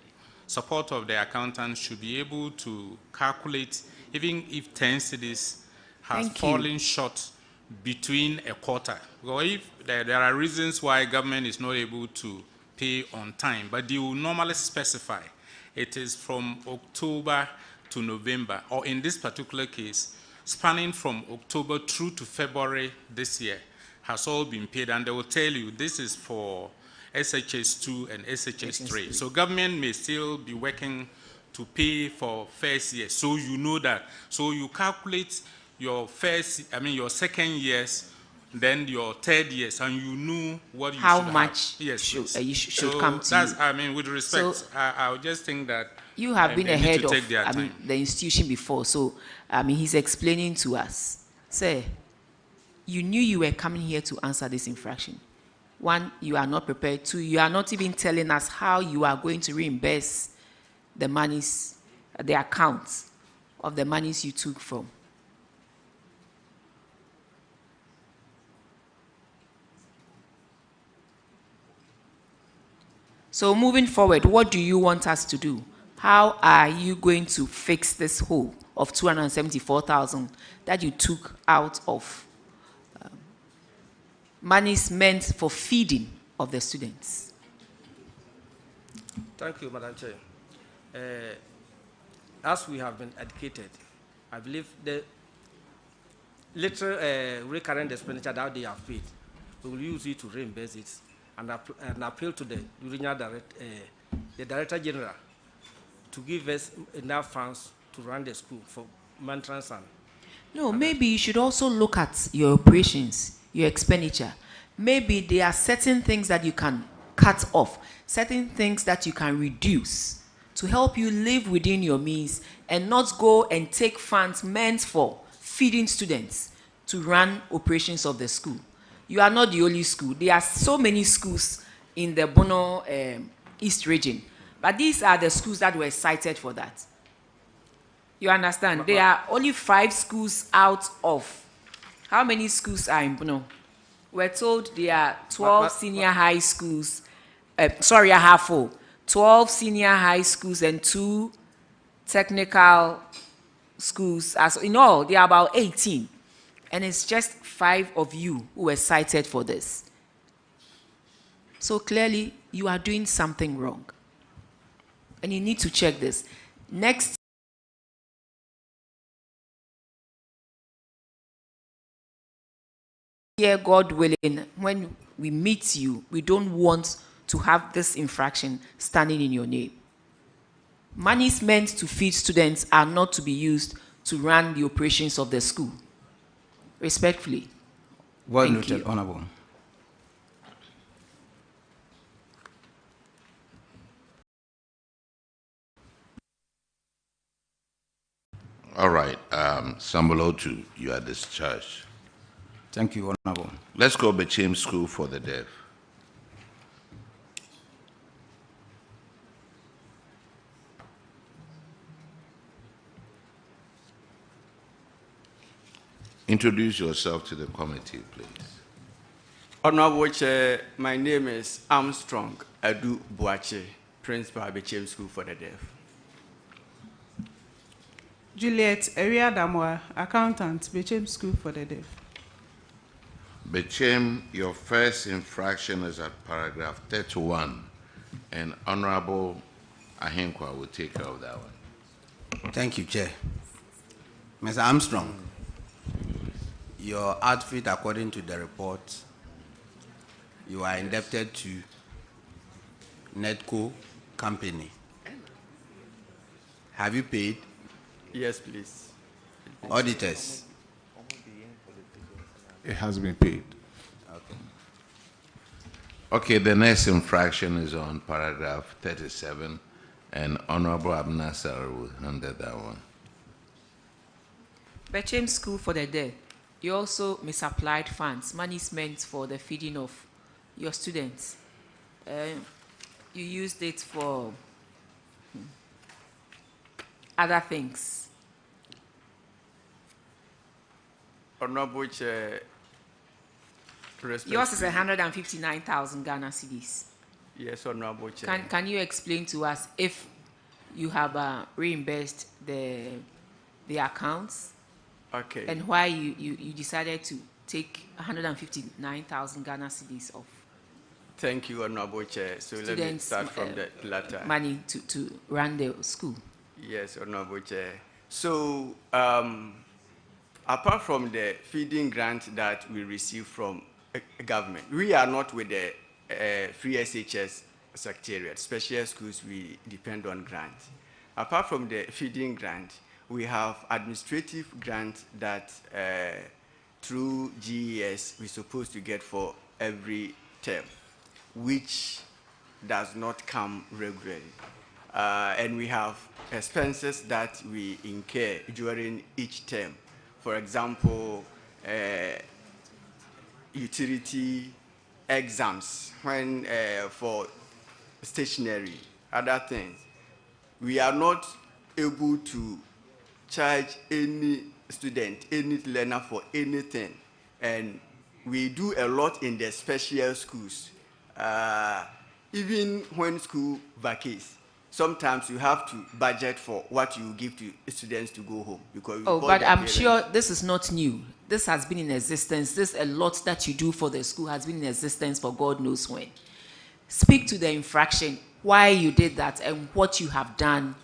support of the accountant should be able to calculate, even if 10 cedis has fallen short between a quarter. Or if there are reasons why government is not able to pay on time, but they will normally specify it is from October to November, or in this particular case, spanning from October through to February this year, has all been paid, and they will tell you this is for SHS2 and SHS3. So government may still be working to pay for first year, so you know that. So you calculate your your second years, then your third years, and you know what you how should much have. Yes, should come to you. I mean, with respect, So, I would just think that you have been they need ahead to take of their time. the institution before, so he's explaining to us. Sir, you knew you were coming here to answer this infraction. One, you are not prepared. Two, you are not even telling us how you are going to reimburse the monies, the accounts of the monies you took from. So moving forward, what do you want us to do? How are you going to fix this hole of 274,000 that you took out of monies meant for feeding of the students? Thank you, Madam Chair. As we have been educated, I believe the little recurrent expenditure that they have paid, we will use it to reimburse it and appeal to the regional the Director General to give us enough funds to run the school for maintenance and... No, maybe you should also look at your operations, your expenditure. Maybe there are certain things that you can cut off, certain things that you can reduce to help you live within your means and not go and take funds meant for feeding students to run operations of the school. You are not the only school. There are so many schools in the Bono East region, but these are the schools that were cited for that. You understand? There are only 5 schools out of how many schools are in Bono? We're told there are 12 senior high schools. Sorry, I have 4. 12 senior high schools and 2 technical schools. As in all, there are about 18. And it's just 5 of you who were cited for this. So clearly, you are doing something wrong. And you need to check this. Next year, God willing, when we meet you, we don't want to have this infraction standing in your name. Monies meant to feed students are not to be used to run the operations of the school. Respectfully. Well noted, Honorable. All right, Sambalotu, you are discharged. Thank you, Honorable. Let's go Bechem School for the Deaf. Introduce yourself to the committee, please. Honorable Chair, my name is Armstrong Adu Boache, Principal Bechem School for the Deaf. Juliet Eriadamwa, Accountant, Bechem School for the Deaf. Bechem, your first infraction is at paragraph 31, and Honorable Ahenkwa will take care of that one. Thank you, Chair. Mr. Armstrong, your outfit, according to the report, you are indebted to Netco company. Have you paid? Yes, please. Auditors? It has been paid. Okay. Okay, the next infraction is on paragraph 37, and Honorable Abnasar will handle that one. Bechem School for the Deaf, you also misapplied funds, monies meant for the feeding of your students. You used it for other things. Honorable Chair, yours is 159,000 Ghana cedis. Yes, Honorable Chair. Can you explain to us if you have reimbursed the accounts? Okay. And why you decided to take 159,000 Ghana cedis off? Thank you, Honorable Chair. So let me start from the latter. Money to run the school. Yes, Honorable Chair. So apart from the feeding grant that we receive from government, we are not with the free SHS secretariat. Special schools, we depend on grants. Apart from the feeding grant, we have administrative grant that through GES we're supposed to get for every term, which does not come regularly. And we have expenses that we incur during each term. For example, utility exams, when for stationery, other things. We are not able to charge any student, any learner for anything. And we do a lot in the special schools. Even when school vacates, sometimes you have to budget for what you give to students to go home. Because but I'm sure this is not new. This has been in existence. This a lot that you do for the school has been in existence for God knows when. Speak to the infraction, why you did that, and what you have done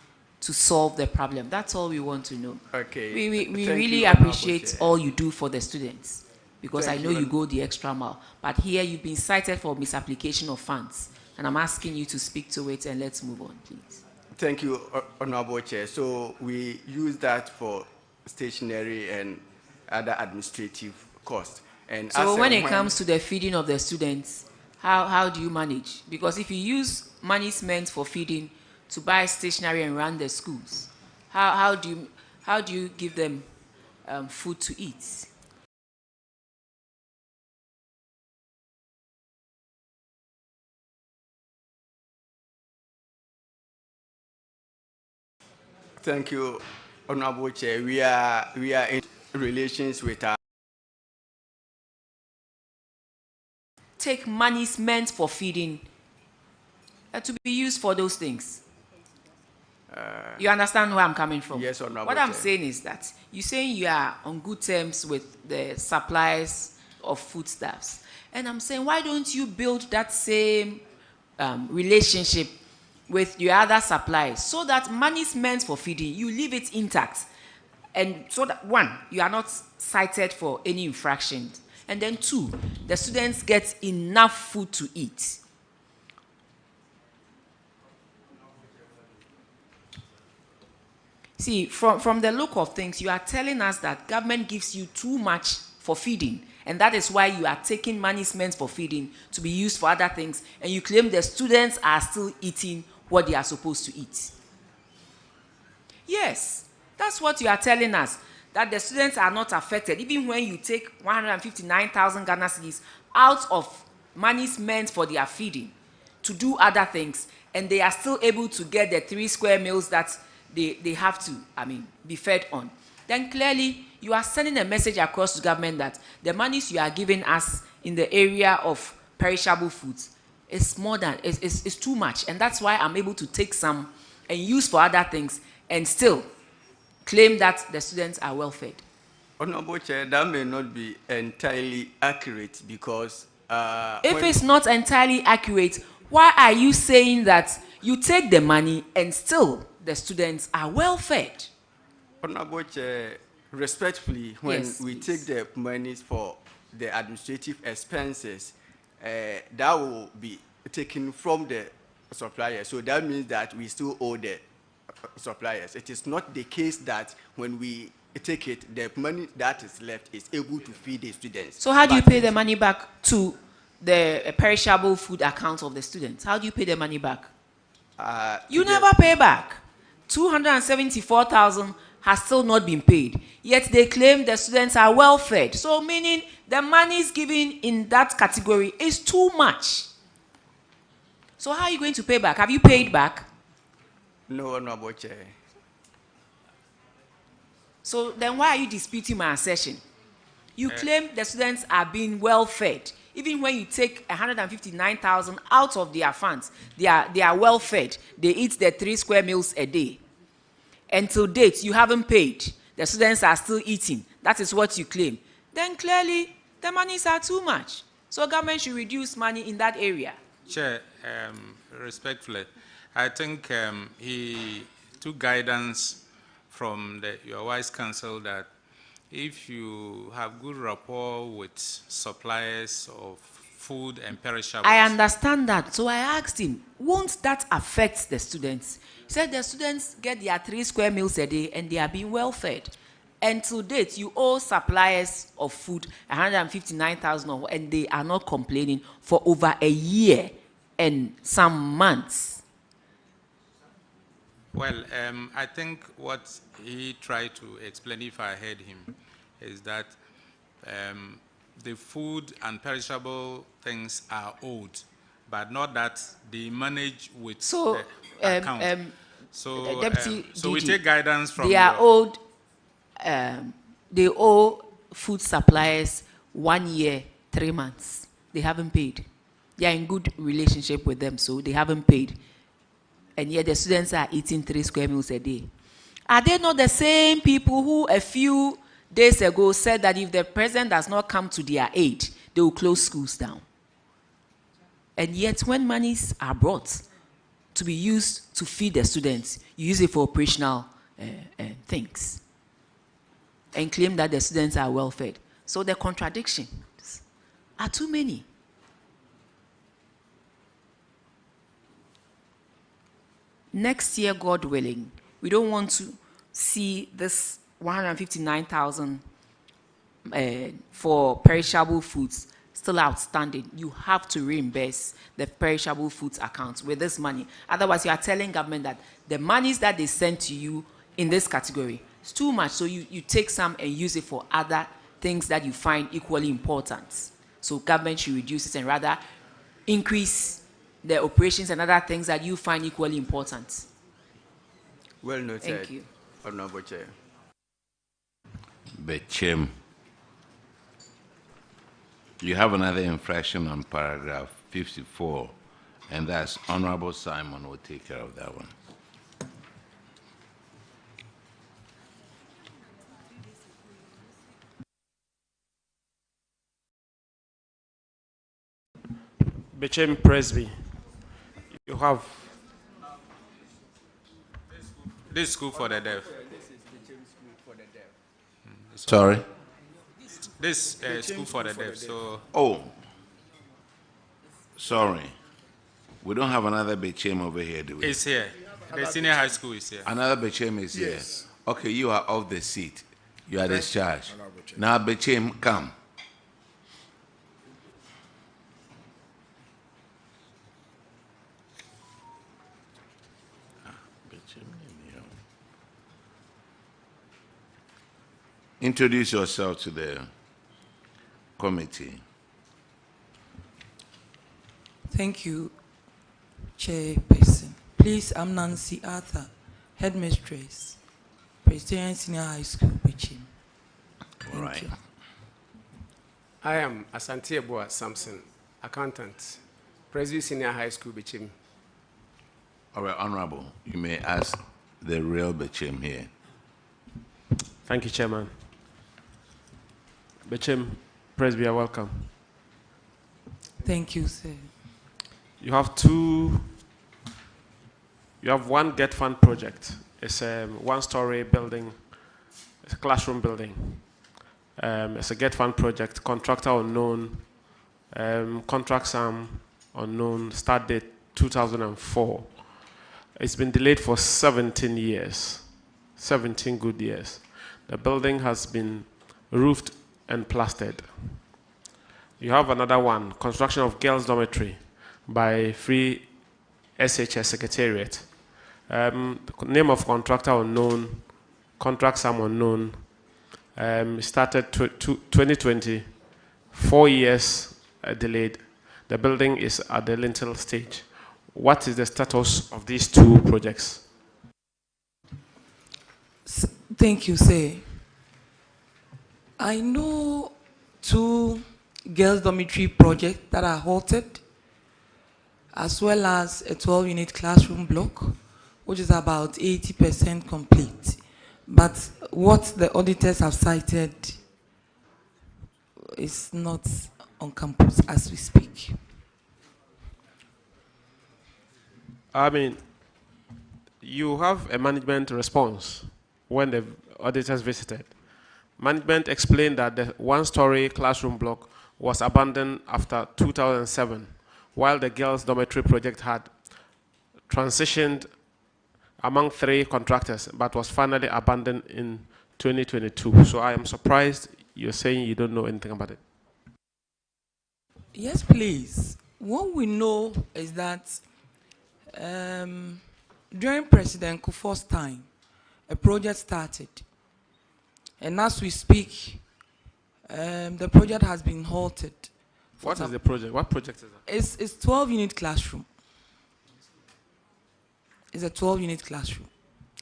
to solve the problem. That's all we want to know. Okay. We really appreciate all you do for the students, because I know you go the extra mile. But here you've been cited for misapplication of funds, and I'm asking you to speak to it, and let's move on, please. Thank you, Honorable Chair. So we use that for stationery and other administrative costs. And so when it comes to the feeding of the students, how do you manage? Because if you use monies meant for feeding to buy stationery and run the schools, how do you give them food to eat? Thank you, Honorable Chair. We are in relations with our. Take monies meant for feeding to be used for those things. You understand where I'm coming from? Yes, Honorable What I'm Chair. saying is that you're saying you are on good terms with the suppliers of foodstuffs. And I'm saying, why don't you build that same relationship with your other suppliers so that monies meant for feeding, you leave it intact. And so that, one, you are not cited for any infractions. And then two, the students get enough food to eat. See, from the look of things, you are telling us that government gives you too much for feeding, and that is why you are taking monies meant for feeding to be used for other things, and you claim the students are still eating what they are supposed to eat. Yes, that's what you are telling us. that the students are not affected, even when you take 159,000 Ghana cedis out of monies meant for their feeding to do other things, and they are still able to get the 3 square meals that they have to, be fed on, then clearly you are sending a message across to government that the monies you are giving us in the area of perishable foods is more than, is too much. And that's why I'm able to take some and use for other things and still claim that the students are well fed. Honorable Chair, that may not be entirely accurate because... if it's not entirely accurate, why are you saying that you take the money and still the students are well fed? Honorable Chair, respectfully, when we please. take the monies for the administrative expenses, that will be taken from the suppliers. So that means that we still owe the suppliers. It is not the case that when we take it, the money that is left is able to feed the students. So how do you pay the money back to the perishable food account of the students? How do you pay the money back? You never pay back. 274,000 has still not been paid. Yet they claim the students are well fed. So meaning the money is given in that category is too much. So how are you going to pay back? Have you paid back? No, Honorable Chair. So then why are you disputing my assertion? You claim the students are being well fed. Even when you take 159,000 out of their funds, they are well fed. They eat their 3 square meals a day. Until date, you haven't paid. The students are still eating. That is what you claim. Then clearly, the monies are too much. So government should reduce money in that area. Chair, respectfully, I think he took guidance from your wise counsel that if you have good rapport with suppliers of food and perishables. I understand that. So I asked him, won't that affect the students? He said the students get their 3 square meals a day and they are being well fed. And to date, you owe suppliers of food 159,000 and they are not complaining for over a year and some months. Well, I think what he tried to explain, if I heard him, is that the food and perishable things are owed, but not that they manage with the account. So we take guidance from they are owed. They owe food suppliers 1 year, 3 months. They haven't paid. They are in good relationship with them, so they haven't paid. And yet the students are eating 3 square meals a day. Are they not the same people who a few days ago said that if the president does not come to their aid, they will close schools down? And yet when monies are brought to be used to feed the students, you use it for operational things and claim that the students are well fed. So the contradictions are too many. Next year, God willing, we don't want to see this 159,000 for perishable foods still outstanding. You have to reimburse the perishable foods account with this money. Otherwise, you are telling government that the monies that they send to you in this category is too much. So you take some and use it for other things that you find equally important. So government should reduce it and rather increase the operations and other things that you find equally important. Well noted. Thank you. Honorable Chair. Bechem. You have another infraction on paragraph 54, and that's Honorable Simon will take care of that one. Bechem Presby, you have... This school for the deaf. Sorry? This school for the deaf, so... Oh, sorry. We don't have another Bechem over here, do we? It's here. The senior high school is here. Another Bechem is here? Yes. Okay, you are off the seat. You are discharged. Now, Bechem, come. Introduce yourself to the committee. Thank you, Chairperson. Please, I'm Nancy Arthur, Headmistress, Presbyterian Senior High School, Bichim. All right. You. I am Asante Eboa Samson, Accountant, Presbyterian Senior High School, Bichim. All right, Honorable, you may ask the real Bichim here. Thank you, Chairman. Bichim, Presby, welcome. Thank you, sir. You have one Get Fund project. It's a one-story building, it's a classroom building. It's a Get Fund project, contractor unknown, contract sum unknown, start date 2004. It's been delayed for 17 years, 17 good years. The building has been roofed and plastered. You have another one, construction of girls' dormitory by Free SHS Secretariat. Name of contractor unknown, contract sum unknown. Started 2020, 4 years delayed. The building is at the lintel stage. What is the status of these two projects? Thank you, sir. I know two girls' dormitory projects that are halted, as well as a 12-unit classroom block, which is about 80% complete. But what the auditors have cited is not on campus as we speak. I mean, you have a management response when the auditors visited. Management explained that the one-story classroom block was abandoned after 2007, while the girls' dormitory project had transitioned among 3 contractors, but was finally abandoned in 2022. So I am surprised you're saying you don't know anything about it. Yes, please. What we know is that during President Kufuor's time, a project started. And as we speak, the project has been halted. What is the project? What project is that? It's 12-unit classroom. It's a 12-unit classroom.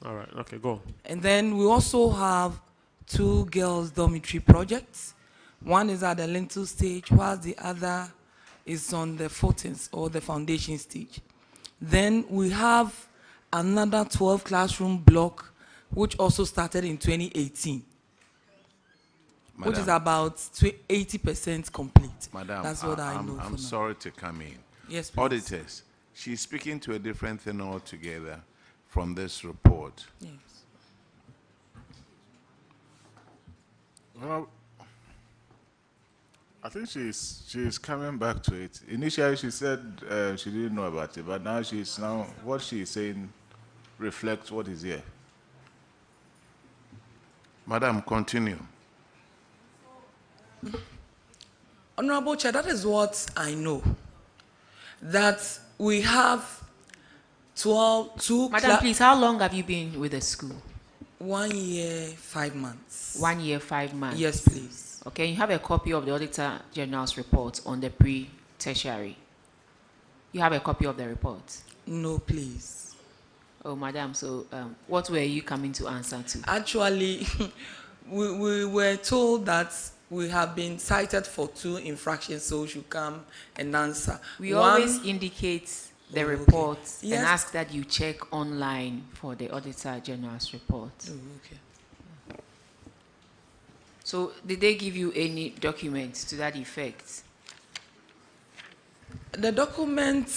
All right, okay, go. And then we also have 2 girls' dormitory projects. One is at the lintel stage, while the other is on the footings or the foundation stage. Then we have another 12 classroom block, which also started in 2018. Madam, which is about 80% complete. Madam, that's what I know. I'm sorry to come in. Yes, please. Auditors, she's speaking to a different thing altogether from this report. Yes. Well, I think she's coming back to it. Initially, she said she didn't know about it, but now what she's saying reflects what is here. Madam, continue. Honorable Chair, that is what I know. That we have 2. Madam, please, how long have you been with the school? 1 year, 5 months. 1 year, 5 months? Yes, please. Okay, you have a copy of the Auditor General's report on the pre-tertiary. You have a copy of the report? No, please. Oh, madam, so what were you coming to answer to? Actually, we were told that we have been cited for 2 infractions, so we should come and answer. We always indicate the report and ask that you check online for the Auditor General's report. Oh, okay. So, did they give you any documents to that effect? The document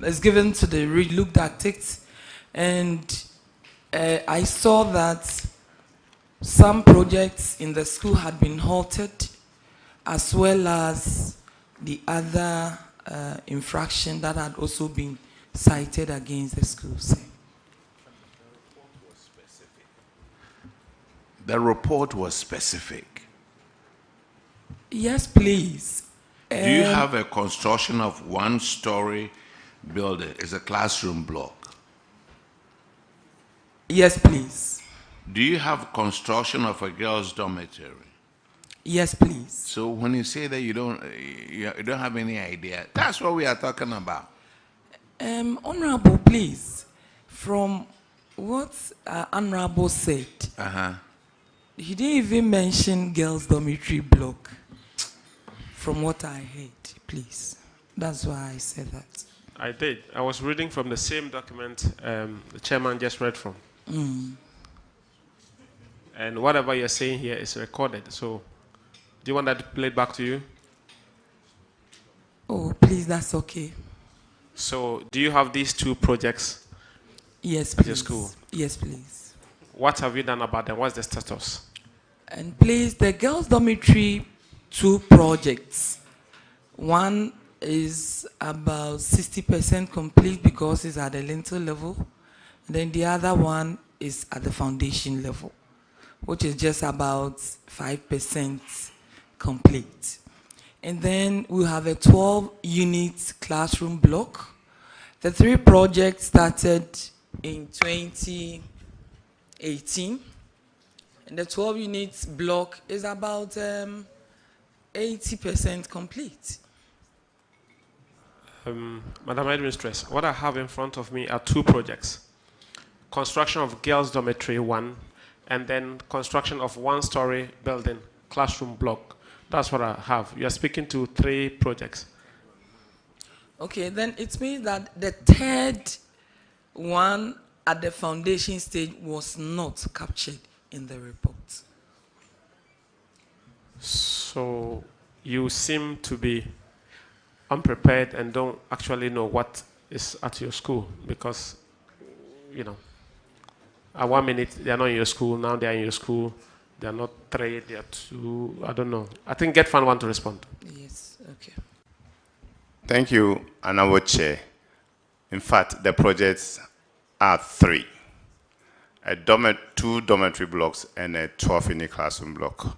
is given to the looked at it, and I saw that some projects in the school had been halted, as well as the other infraction that had also been cited against the school. The report was specific. Yes, please. Do you have a construction of 1-story building? It's a classroom block. Yes, please. Do you have construction of a girls' dormitory? Yes, please. So when you say that you don't have any idea, that's what we are talking about. Honorable, please, from what Honorable said, he didn't even mention girls' dormitory block. From what I heard, please. That's why I said that. I did. I was reading from the same document the chairman just read from. And whatever you're saying here is recorded. So, do you want that played back to you? Oh, please, that's okay. So, do you have these two projects? Yes, at please. your school? Yes, please. What have you done about them? What's the status? And please, the girls' dormitory, 2 projects. One is about 60% complete because it's at the lintel level. Then the other one is at the foundation level, which is just about 5% complete. And then we have a 12-unit classroom block. The 3 projects started in 2018. And the 12 units block is about 80% complete. Madam Headmistress, what I have in front of me are 2 projects. Construction of girls' dormitory 1, and then construction of 1-story building, classroom block. That's what I have. You are speaking to 3 projects. Okay, then it means that the 3rd one at the foundation stage was not captured in the report. So you seem to be unprepared and don't actually know what is at your school because, at 1 minute they are not in your school, now they are in your school, they are not 3, they are 2, I don't know. I think GetFund want to respond. Yes, okay. Thank you, Honorable Chair. In fact, the projects are 3. 2 dormitory blocks and a 12-unit classroom block.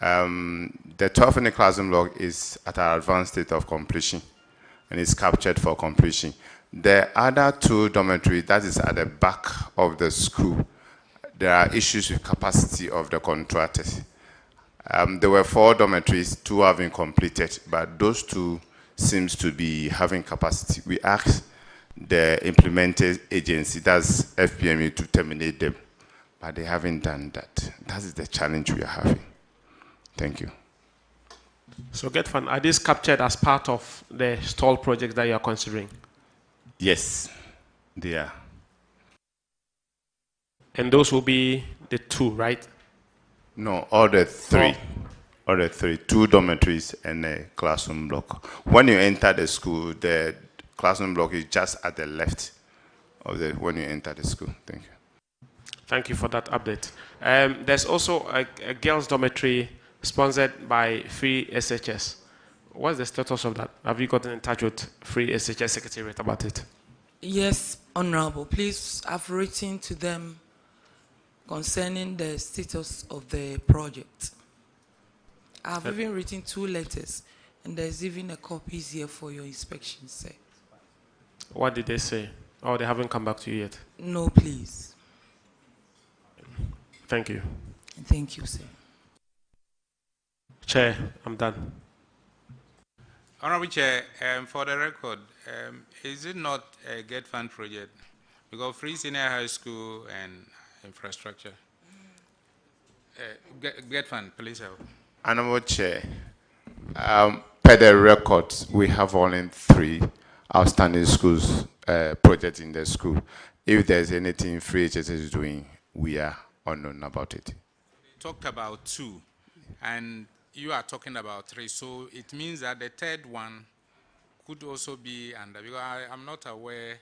The 12-unit classroom block is at an advanced state of completion and is captured for completion. The other 2 dormitories, that is at the back of the school, there are issues with capacity of the contractors. There were 4 dormitories, 2 have been completed, but those 2 seems to be having capacity. We asked the implementing agency, that's FPME, to terminate them, but they haven't done that. That is the challenge we are having. Thank you. So GetFund, are these captured as part of the stall project that you are considering? Yes, they are. And those will be the 2, right? No, all the 3. All the 3, 2 dormitories and a classroom block. When you enter the school, the classroom block is just at the left of when you enter the school. Thank you. Thank you for that update. There's also a girls' dormitory sponsored by Free SHS. What's the status of that? Have you gotten in touch with Free SHS Secretariat about it? Yes, Honorable. Please, I've written to them concerning the status of the project. I've even written 2 letters, and there's even a copy here for your inspection, sir. What did they say? Oh, they haven't come back to you yet? No, please. Thank you. Thank you, sir. Chair, I'm done. Honorable Chair, for the record, is it not a GetFund project? Because Free Senior High School and infrastructure. GetFund, please help. Honorable Chair, per the records, we have only 3 outstanding schools projects in the school. If there's anything Free HSS is doing, we are unknown about it. We talked about 2, and you are talking about 3, so it means that the 3rd one could also be under, because I'm not aware.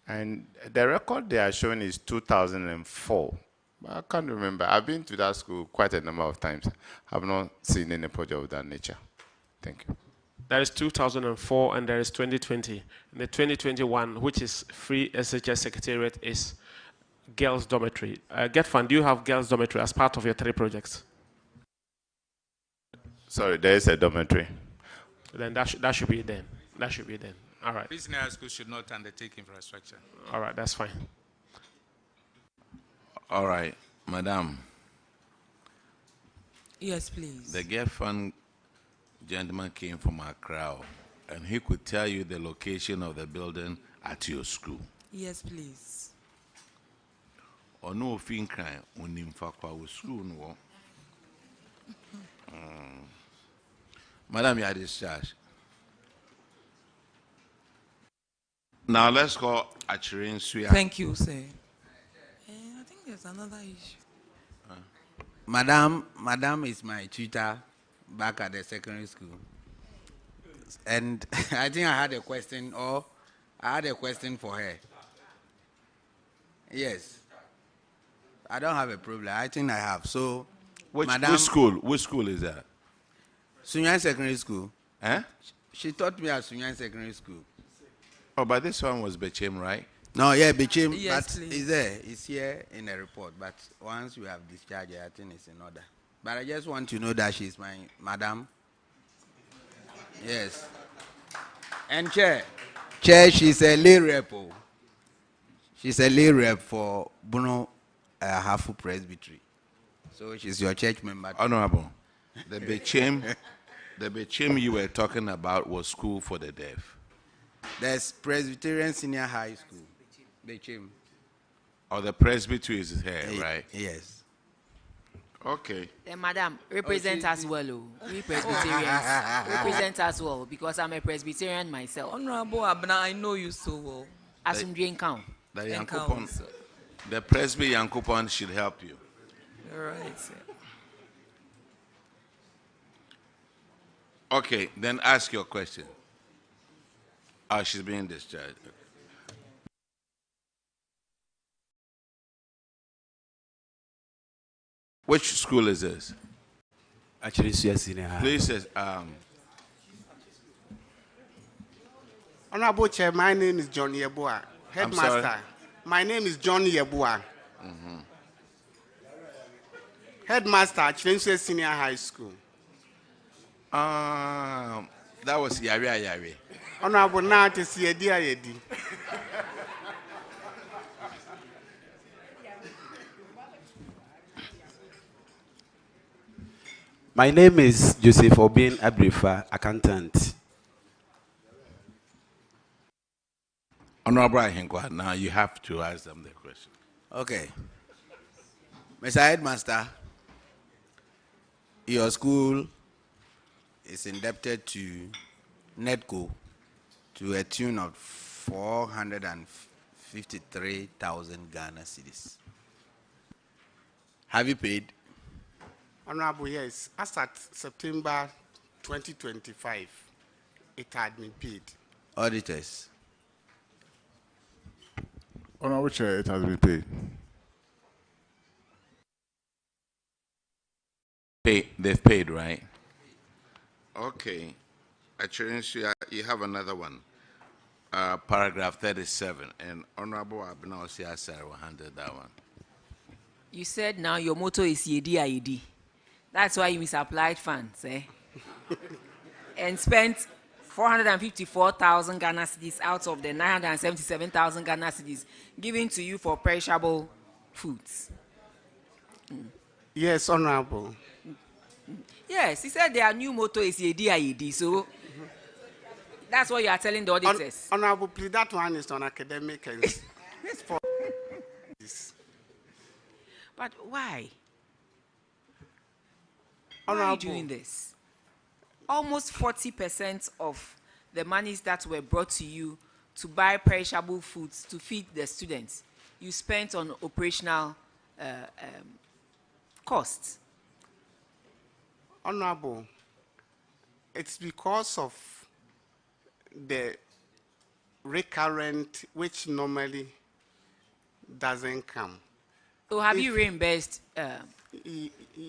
And the record they are showing is 2004. I can't remember. I've been to that school quite a number of times. I've not seen any project of that nature. Thank you. There is 2004 and there is 2020. And the 2021, which is Free SHS Secretariat, is girls' dormitory. GetFund, do you have girls' dormitory as part of your 3 projects? Sorry, there is a dormitory. Then that should be then. That should be then. All right. Free Senior High School should not undertake infrastructure. All right, that's fine. All right, Madam. Yes, please. The Get Fund gentleman came from Accra, and he could tell you the location of the building at your school. Yes, please. Or no fin crime when in Fakwa school no. Madam, you are discharged. Now let's go Achirin Suya. Thank you, sir. I think there's another issue. Madam is my tutor back at the secondary school. And I think I had a question for her. Yes. I don't have a problem. I think I have. So, which school is that? Sunyan Secondary School. Eh? She taught me at Sunyan Secondary School. Oh, but this one was Bechem, right? No, yeah, Bechem, yes, but it's there. It's here in the report. But once we have discharged her, I think it's in order. But I just want to know that she's my madam. Yes. And Chair, she's a lay rep. She's a lay rep for Bono Hafu Presbytery. So she's your church member. Honorable, the Bechem you were talking about was school for the deaf. There's Presbyterian Senior High School. Bechem. Or the presbytery is here, right? Yes. Okay. Then, Madam, represent as well. We Presbyterians represent as well because I'm a Presbyterian myself. Honorable Abna, I know you so well. As in Count. The Presby Yankupon should help you. All right, sir. Okay, then ask your question. Oh, she's being discharged. Which school is this? Actually, Senior High. Please, Honorable Chair, my name is John Yeboah, headmaster. My name is John Yeboah. Headmaster at Chilense Senior High School. That was Yari. Honorable, now to see a dear Yedi. My name is Joseph Obin Abrifa, accountant. Honorable Ahinkwa, now you have to ask them the question. Okay. Mr. Headmaster, your school is indebted to NEDCO to a tune of 453,000 Ghana cedis. Have you paid? Honorable, yes. As at September 2025, it had been paid. Auditors. Honorable Chair, it has been paid. They've paid, right? Okay. Actually, you have another one. Paragraph 37. And Honorable Abna Osiasar will handle that one. You said now your motto is Yedi Ayedi. That's why you misapplied funds, eh? And spent 454,000 Ghana cedis out of the 977,000 Ghana cedis given to you for perishable foods. Yes, Honorable. Yes, he said their new motto is Yedi Ayedi, so that's what you are telling the auditors. Honorable, please, that one is on academic and it's for this. But why? Honorable. Why are you doing this? Almost 40% of the monies that were brought to you to buy perishable foods to feed the students, you spent on operational costs. Honorable, it's because of the recurrent, which normally doesn't come. So have you reimbursed?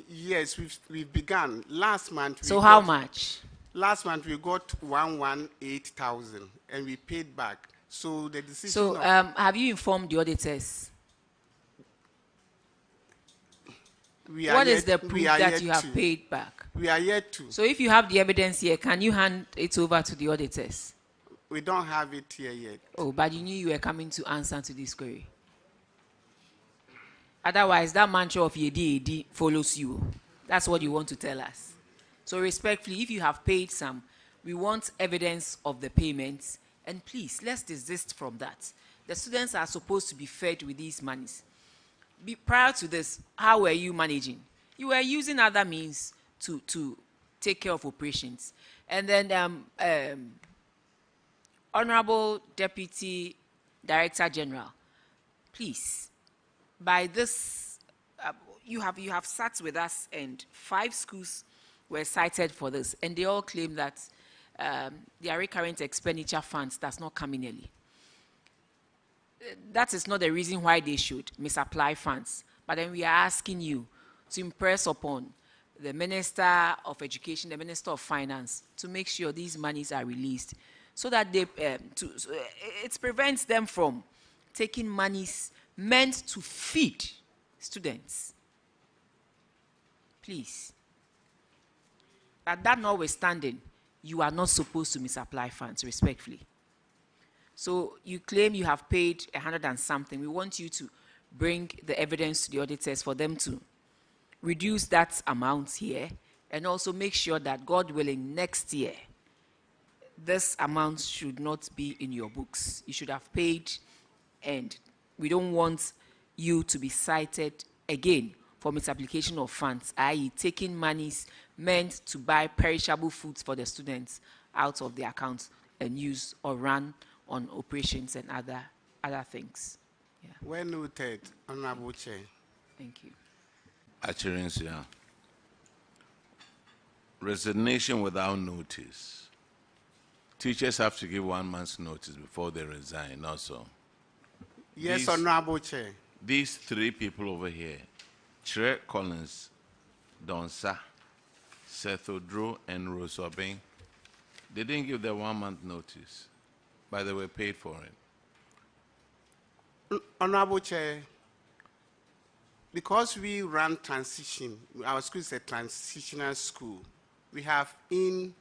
Yes, we've begun. Last month. So how much? Last month we got 118,000 and we paid back. So the decision. So have you informed the auditors? What is the proof that you have paid back? We are yet to. So if you have the evidence here, can you hand it over to the auditors? We don't have it here yet. Oh, but you knew you were coming to answer to this query. Otherwise, that mantra of yedi follows you. That's what you want to tell us. So respectfully, if you have paid some, we want evidence of the payments, and please, let's desist from that. The students are supposed to be fed with these monies. Prior to this, how were you managing? You were using other means to take care of operations. And then Honorable Deputy Director General, please, by this, you have sat with us, and 5 schools were cited for this, and they all claim that their recurrent expenditure funds does not come in early. That is not the reason why they should misapply funds. But then we are asking you to impress upon the Minister of Education, the Minister of Finance, to make sure these monies are released, so that they, it prevents them from taking monies meant to feed students. Please. But that notwithstanding, you are not supposed to misapply funds, respectfully. So you claim you have paid 100 and something. We want you to bring the evidence to the auditors for them to reduce that amount here, and also make sure that, God willing, next year, this amount should not be in your books. You should have paid, and we don't want you to be cited again for misapplication of funds, i.e. taking monies meant to buy perishable foods for the students out of the accounts and use or run on operations and other things. Yeah. Well noted, Honorable Chair. Thank you. Acherensia. Resignation without notice. Teachers have to give 1 month's notice before they resign also. Yes, Honorable Chair. These 3 people over here, Chere Collins, Donsa, Seth Odro, and Rose Obeng, they didn't give their 1 month notice, but they were paid for it. Honorable Chair, because we run transition, our school is a transitional school, we have in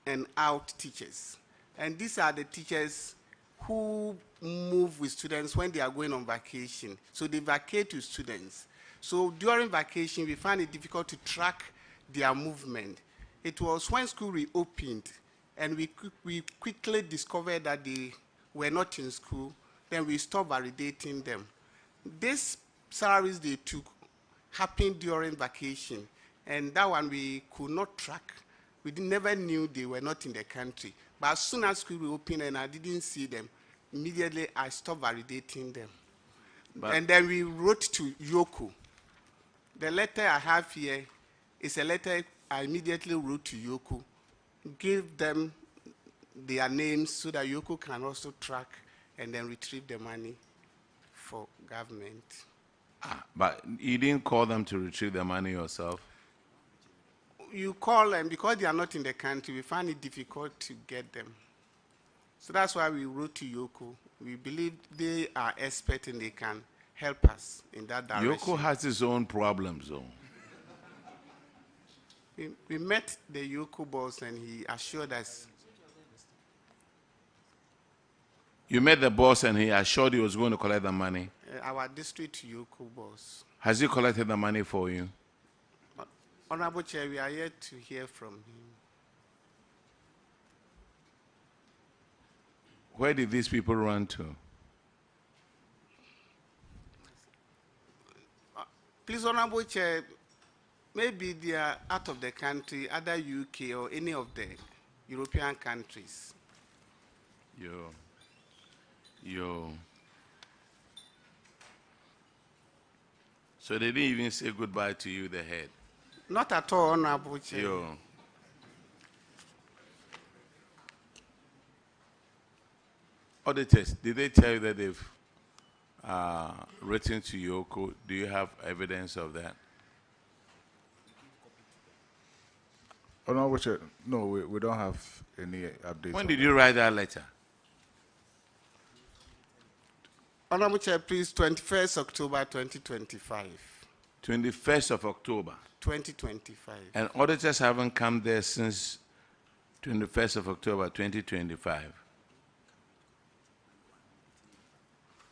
and out teachers. And these are the teachers who move with students when they are going on vacation. So they vacate with students. So during vacation, we find it difficult to track their movement. It was when school reopened and we quickly discovered that they were not in school, then we stopped validating them. These salaries they took happened during vacation, and that one we could not track. We never knew they were not in the country. But as soon as school reopened and I didn't see them, immediately I stopped validating them. And then we wrote to Yoko. The letter I have here is a letter I immediately wrote to Yoko, give them their names so that Yoko can also track and then retrieve the money for government. But you didn't call them to retrieve the money yourself? You call them because they are not in the country. We find it difficult to get them. So that's why we wrote to Yoko. We believe they are experts and they can help us in that direction. Yoko has his own problems, though. We met the Yoko boss and he assured us. You met the boss and he assured you he was going to collect the money? Our district Yoko boss. Has he collected the money for you? Honorable Chair, we are yet to hear from him. Where did these people run to? Please, Honorable Chair, maybe they are out of the country, either UK or any of the European countries. So they didn't even say goodbye to you, the head? Not at all, Honorable Chair. Auditors, did they tell you that they've written to Yoko? Do you have evidence of that? Honorable Chair, no, we don't have any updates. When did you write that letter? Honorable Chair, please, 21st October 2025. 21st of October? 2025. And auditors haven't come there since 21st of October 2025?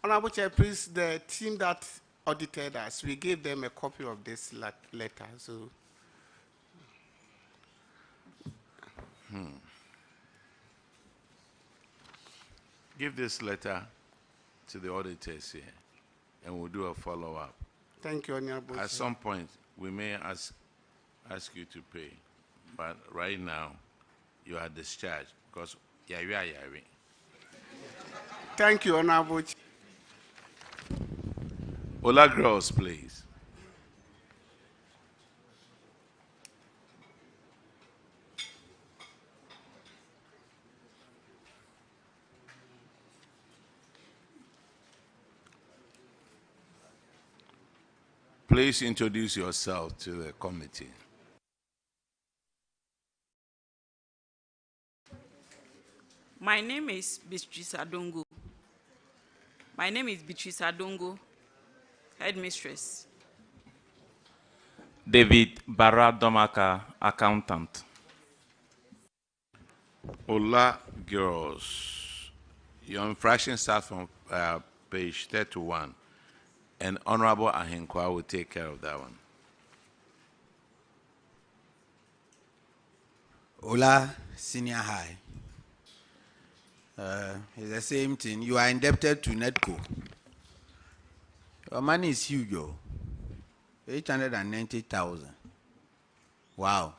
Honorable Chair, please, the team that audited us. We gave them a copy of this letter. So, Give this letter to the auditors here, and we'll do a follow-up. thank you, Honorable At Chair. some point, we may ask you to pay, but right now, you are discharged because yari. Thank you, Honorable Chair. Ola girls, please. Please introduce yourself to the committee. My name is Beatrice Adongo. Headmistress. David Baradomaka, accountant. Ola girls, your infraction starts from page 31, and Honorable Ahenkwa will take care of that one. Ola Senior High. It's the same thing. You are indebted to Netco. Your money is huge, 890,000. Wow.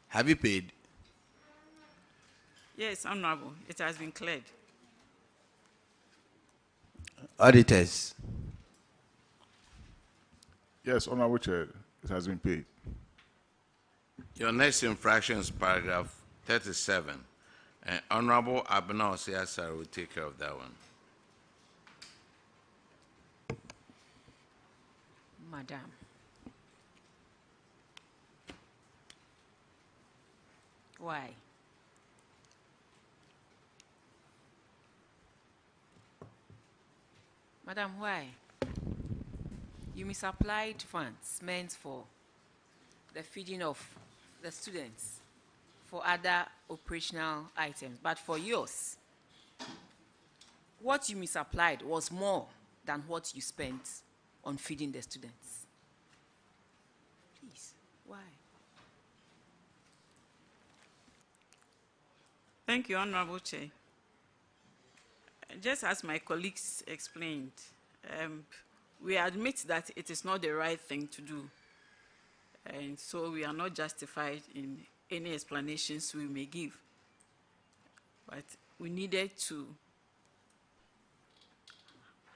Have you paid? Yes, Honorable, it has been cleared. Auditors. Yes, Honorable Chair, it has been paid. Your next infraction is paragraph 37, and Honorable Abena Osiasar will take care of that one. Madam. Why? Madam, why? You misapplied funds meant for the feeding of the students for other operational items, but for yours, what you misapplied was more than what you spent on feeding the students. Please, why? Thank you, Honorable Chair. Just as my colleagues explained, we admit that it is not the right thing to do. And so we are not justified in any explanations we may give. But we needed to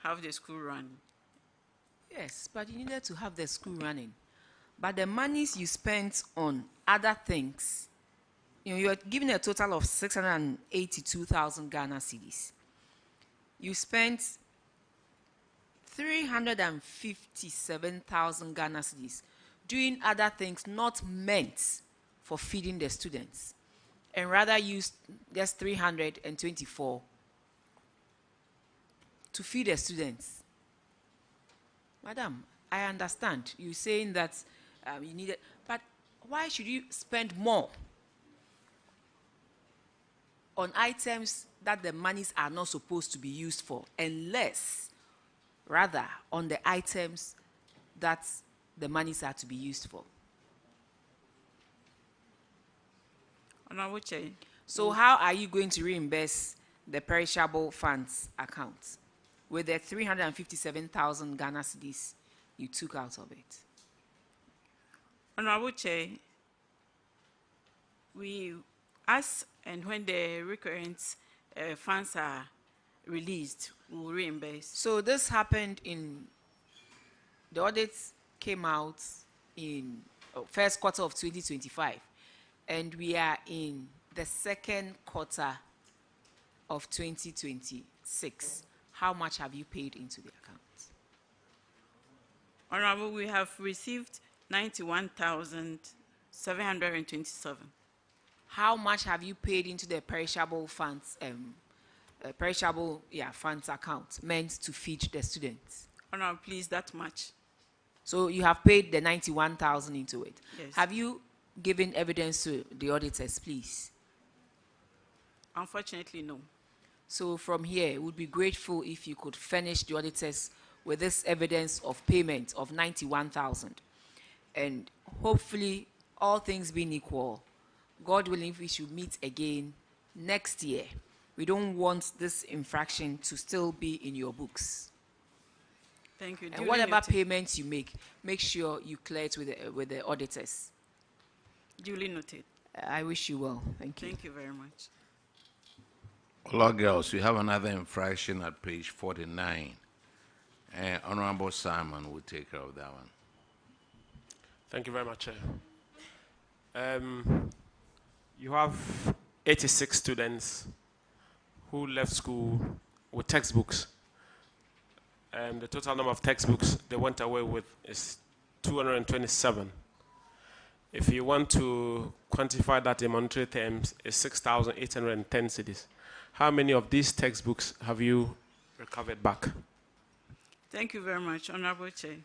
have the school run. Yes, but you needed to have the school running. But the monies you spent on other things, you are given a total of 682,000 Ghana cedis. You spent 357,000 Ghana cedis doing other things not meant for feeding the students, and rather used just 324 to feed the students. Madam, I understand you saying that you need it, but why should you spend more on items that the monies are not supposed to be used for, and less, rather, on the items that the monies are to be used for? Honorable Chair. So how are you going to reimburse the perishable funds account with the 357,000 Ghana cedis you took out of it? Honorable Chair, we ask, and when the recurrent funds are released, we will reimburse. So this happened in, the audits came out in first quarter of 2025, and we are in the second quarter of 2026. How much have you paid into the account? Honorable, we have received 91,727. How much have you paid into the perishable funds, funds account meant to feed the students? Honorable, please, that much. So you have paid the 91,000 into it. Yes. Have you given evidence to the auditors, please? Unfortunately, no. So from here, we would be grateful if you could furnish the auditors with this evidence of payment of 91,000. And hopefully, all things being equal, God willing, we should meet again next year. We don't want this infraction to still be in your books. Thank you. And Duly whatever noted. payments you make sure you clear it with the auditors. Duly noted. I wish you well. Thank you. Thank you very much. Hello, girls. We have another infraction at page 49. Honorable Simon will take care of that one. Thank you very much, Chair. You have 86 students who left school with textbooks. The total number of textbooks they went away with is 227. If you want to quantify that in monetary terms, it's 6,810 cedis. How many of these textbooks have you recovered back? Thank you very much, Honorable Chair.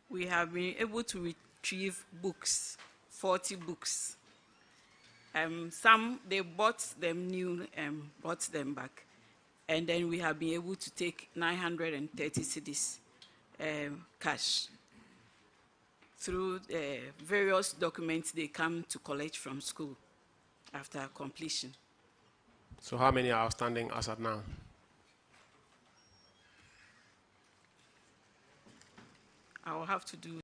We have been able to retrieve books, 40 books. Some, they bought them new and brought them back. And then we have been able to take 930 cedis cash through various documents they come to collect from school after completion. So how many are outstanding as of now? I will have to do.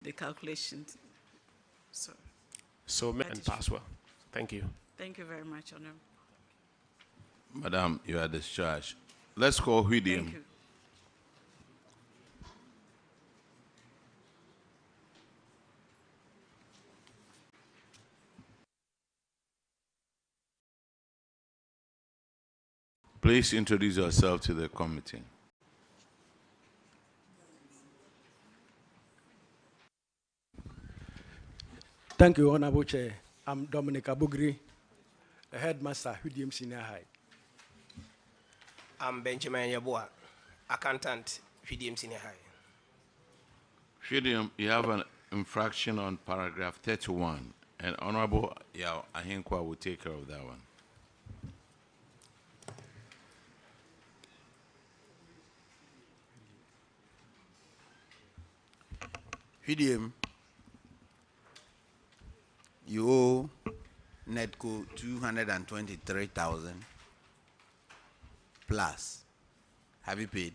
The calculations. So and pass well. Thank you. Thank you very much, Honorable. Madam, you are discharged. Let's call Huidim. Thank you. Please introduce yourself to the committee. Thank you, Honorable Chair. I'm Dominic Abugri, the headmaster, Huidim Senior High. I'm Benjamin Yabua, accountant, Huidim Senior High. Huidim, you have an infraction on paragraph 31, and Honorable Yao Ahinkwa will take care of that one. Huidim, you owe Netco 223,000 plus. Have you paid?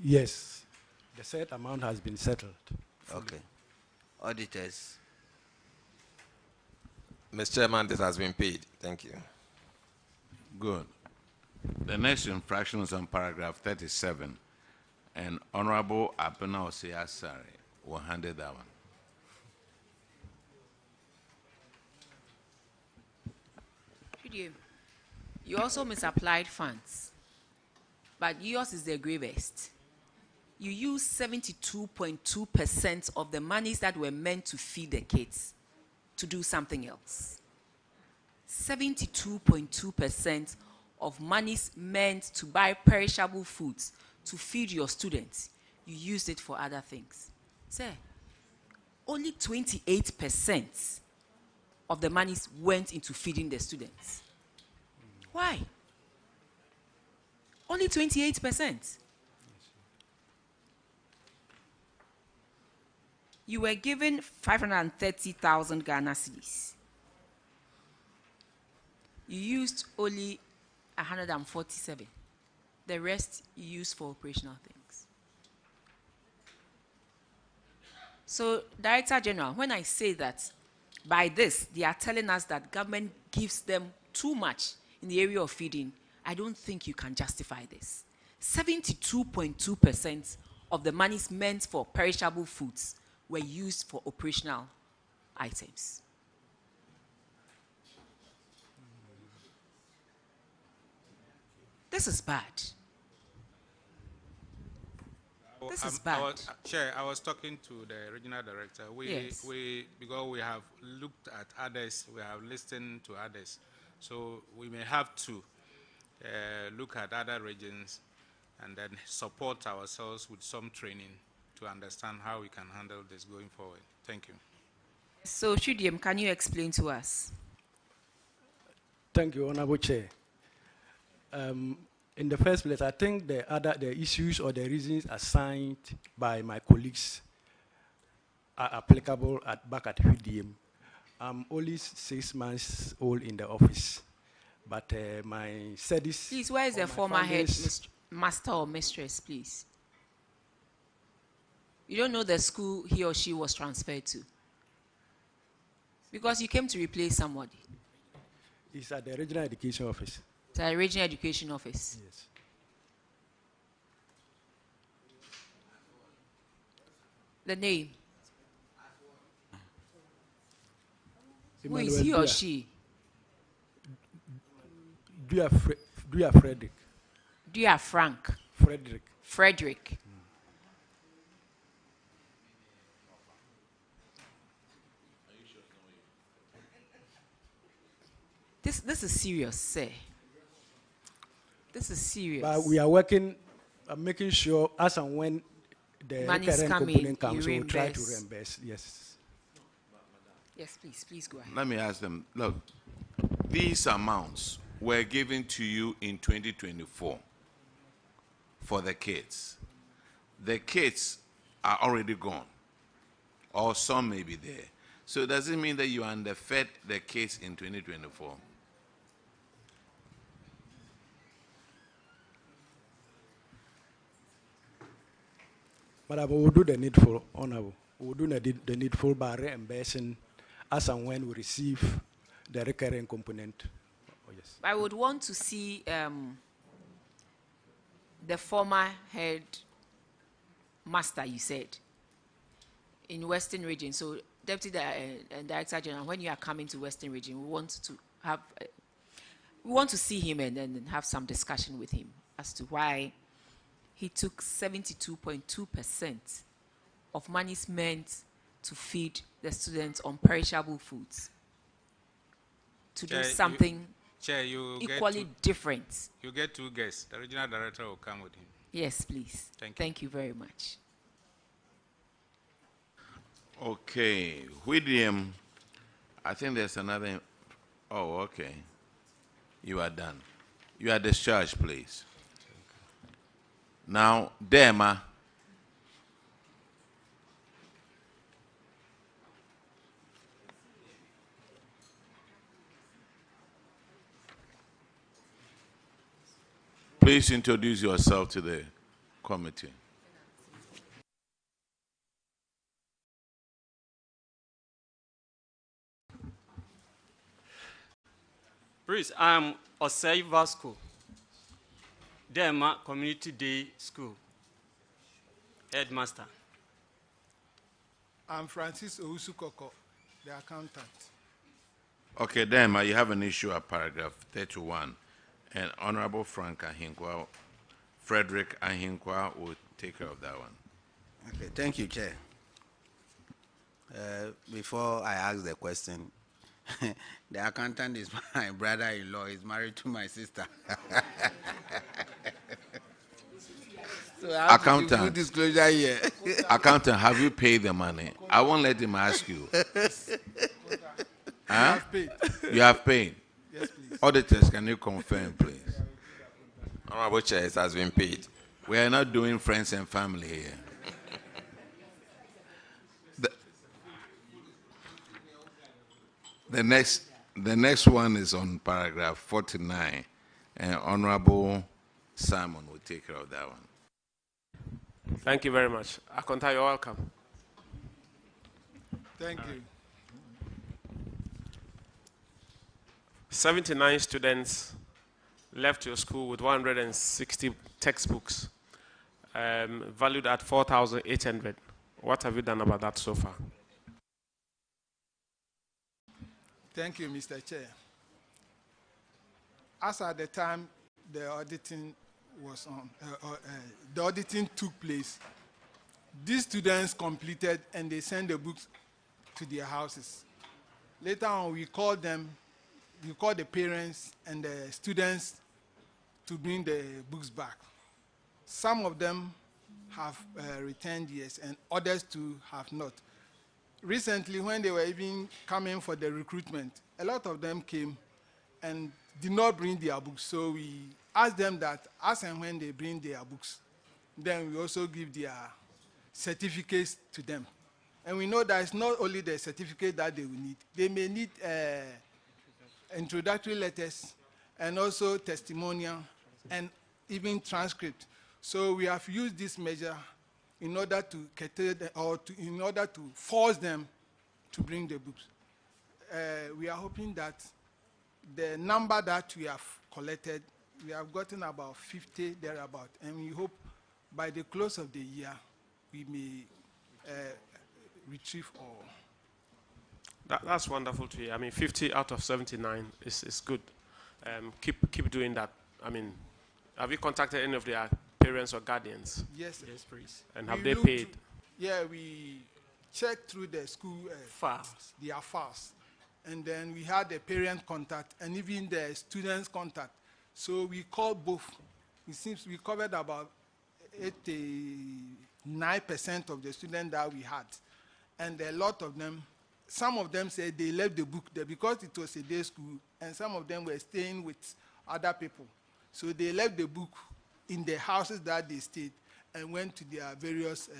Yes, the said amount has been settled. Okay. Auditors. Mr. Chairman, this has been paid. Thank you. Good. The next infraction is on paragraph 37, and Honorable Apena Osei-Asare will handle that one. You also misapplied funds, but yours is the gravest. You used 72.2% of the monies that were meant to feed the kids to do something else. 72.2% of monies meant to buy perishable foods to feed your students, you used it for other things. Sir, only 28% of the monies went into feeding the students. Why? Only 28%. You were given 530,000 Ghana cedis. You used only 147. The rest you used for operational things. So, Director General, when I say that by this, they are telling us that government gives them too much in the area of feeding, I don't think you can justify this. 72.2% of the monies meant for perishable foods were used for operational items. This is bad. This is bad. Chair, I was talking to the regional director. Yes. Because we have looked at others, we have listened to others. So we may have to look at other regions and then support ourselves with some training to understand how we can handle this going forward. Thank you. So, Shudiem, can you explain to us? Thank you, Honorable Chair. In the first place, I think the issues or the reasons assigned by my colleagues are applicable back at UDM. I'm only 6 months old in the office, but my studies. Please, where is the former head master or mistress, please? You don't know the school he or she was transferred to, because you came to replace somebody. It's at the regional education office. It's at the regional education office. Yes. The name. Who Emmanuel is he or Dua. she? Dua Frederick. Dua Frank. Frederick. Frederick. This is serious, sir. This is serious. But we are working, making sure as and when the recurrent component comes, we will try to reimburse. Yes. Yes, please go ahead. Let me ask them, look, these amounts were given to you in 2024 for the kids. The kids are already gone, or some may be there. So does it mean that you underfed the kids in 2024? But we will do the needful, Honorable. We will do the needful by reimbursing as and when we receive the recurring component. Oh, yes. I would want to see the former head master, you said, in Western Region. So, Deputy Director General, when you are coming to Western Region, we want to have, we want to see him and then have some discussion with him as to why he took 72.2% of monies meant to feed the students on perishable foods to do something equally different. You get 2 guests. The regional director will come with him. Yes, please. Thank you very much. Okay, William, I think there's another. Oh, okay. You are done. You are discharged, please. Now, Dema. Please introduce yourself to the committee. Please, I'm Osei Vasco, Dema Community Day School, headmaster. I'm Francis Ousukoko, the accountant. Okay, Dema, you have an issue at paragraph 31, and Honorable Frederick Ahinkwa will take care of that one. Okay, thank you, Chair. Before I ask the question, the accountant is my brother-in-law. He's married to my sister. So I have to give full disclosure here. Accountant, have you paid the money? I won't let him ask you. Huh? have paid. You have paid? Yes, please. Auditors, can you confirm, please? Honorable Chair, it has been paid. We are not doing friends and family here. The next one is on paragraph 49, and Honorable Simon will take care of that one. Thank you very much. Akonta, you're welcome. Thank you. 79 students left your school with 160 textbooks, valued at 4,800. What have you done about that so far? Thank you, Mr. Chair. As at the time the auditing was on, the auditing took place, these students completed and they sent the books to their houses. Later on, we called them, we called the parents and the students to bring the books back. Some of them have returned yes, and others too have not. Recently, when they were even coming for the recruitment, a lot of them came and did not bring their books. So we asked them that as and when they bring their books, then we also give their certificates to them. And we know that it's not only the certificate that they will need. They may need introductory letters and also testimonial and even transcript. So we have used this measure in order to cater in order to force them to bring the books. We are hoping that the number that we have collected, we have gotten about 50 thereabout, and we hope by the close of the year we may retrieve all. That's wonderful to hear. I mean, 50 out of 79 is good. Keep doing that. I mean, have you contacted any of their parents or guardians? Yes, yes, please. And We have they looked paid? Yeah, we checked through the school files, their files, and then we had the parent contact and even the students contact. So we called both. It seems we covered about 89% of the students that we had, and a lot of them. Some of them said they left the book there because it was a day school, and some of them were staying with other people. So they left the book in the houses that they stayed and went to their various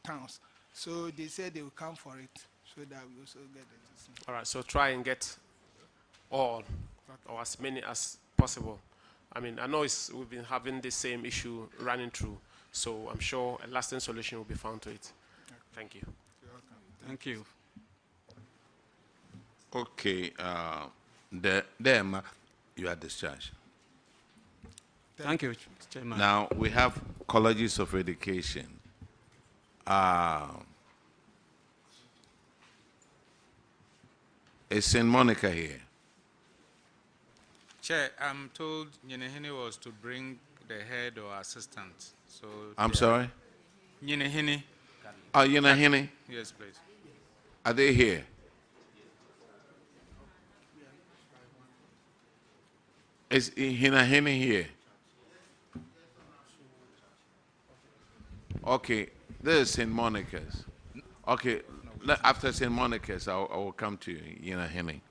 towns. So they said they will come for it so that we also get it. All right, so try and get all or as many as possible. I mean, I know we've been having the same issue running through, so I'm sure a lasting solution will be found to it. Thank you. You're welcome. Thank you. Okay, you are discharged. Thank you, Chairman. Now we have colleges of education. Is St. Monica here? Chair, I'm told Nyenehene was to bring the head or assistant. So I'm sorry? Nyenehene. Oh, Nyenehene? Yes, please. Are they here? Is Nyenehene here? Okay, this is St. Monica's. Okay, after St. Monica's, I will come to you, Nyenehene.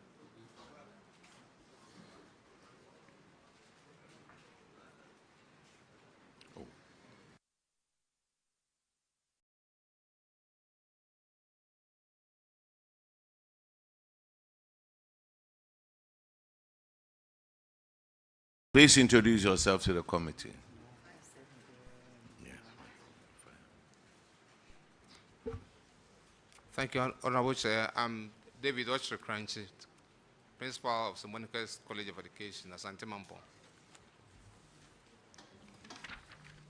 Please introduce yourself to the committee. Thank you, Honorable Chair. I'm David Ochre-Crunchy, Principal of St. Monica's College of Education, Asante Mampo.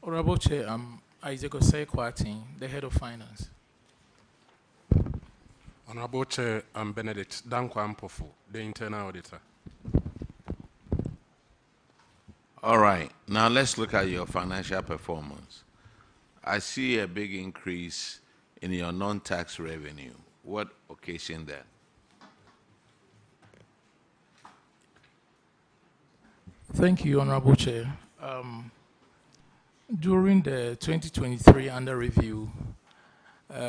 Honorable Chair, I'm Isaac Osei-Kwarteng, the Head of Finance. Honorable Chair, I'm Benedict Dankwa Mpofu, the Internal Auditor. All right, now let's look at your financial performance. I see a big increase in your non-tax revenue. What occasioned that? Thank you, Honorable Chair. During the 2023 under review,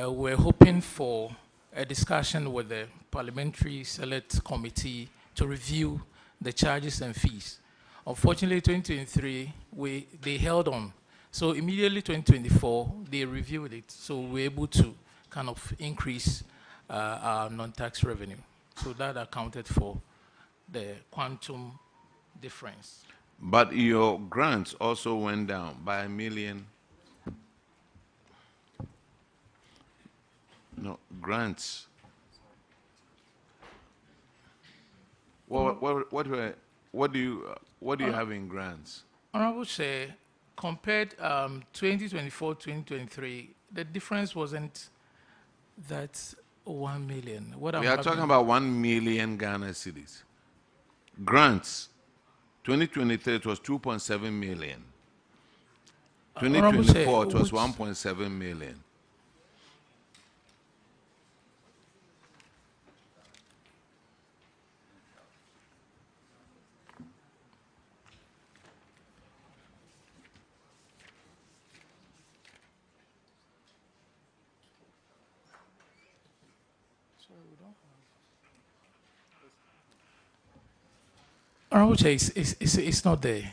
we're hoping for a discussion with the Parliamentary Select Committee to review the charges and fees. Unfortunately, 2023, they held on. So immediately 2024, they reviewed it. So we're able to kind of increase our non-tax revenue. So that accounted for the quantum difference. But your grants also went down by $1 million. No, grants. What do you have in grants? Honorable Chair, compared 2024-2023, the difference wasn't that 1 million. We are talking about 1 million Ghana cedis. Grants, 2023 it was 2.7 million. 2024 it was 1.7 million. Honorable Chair, it's not there.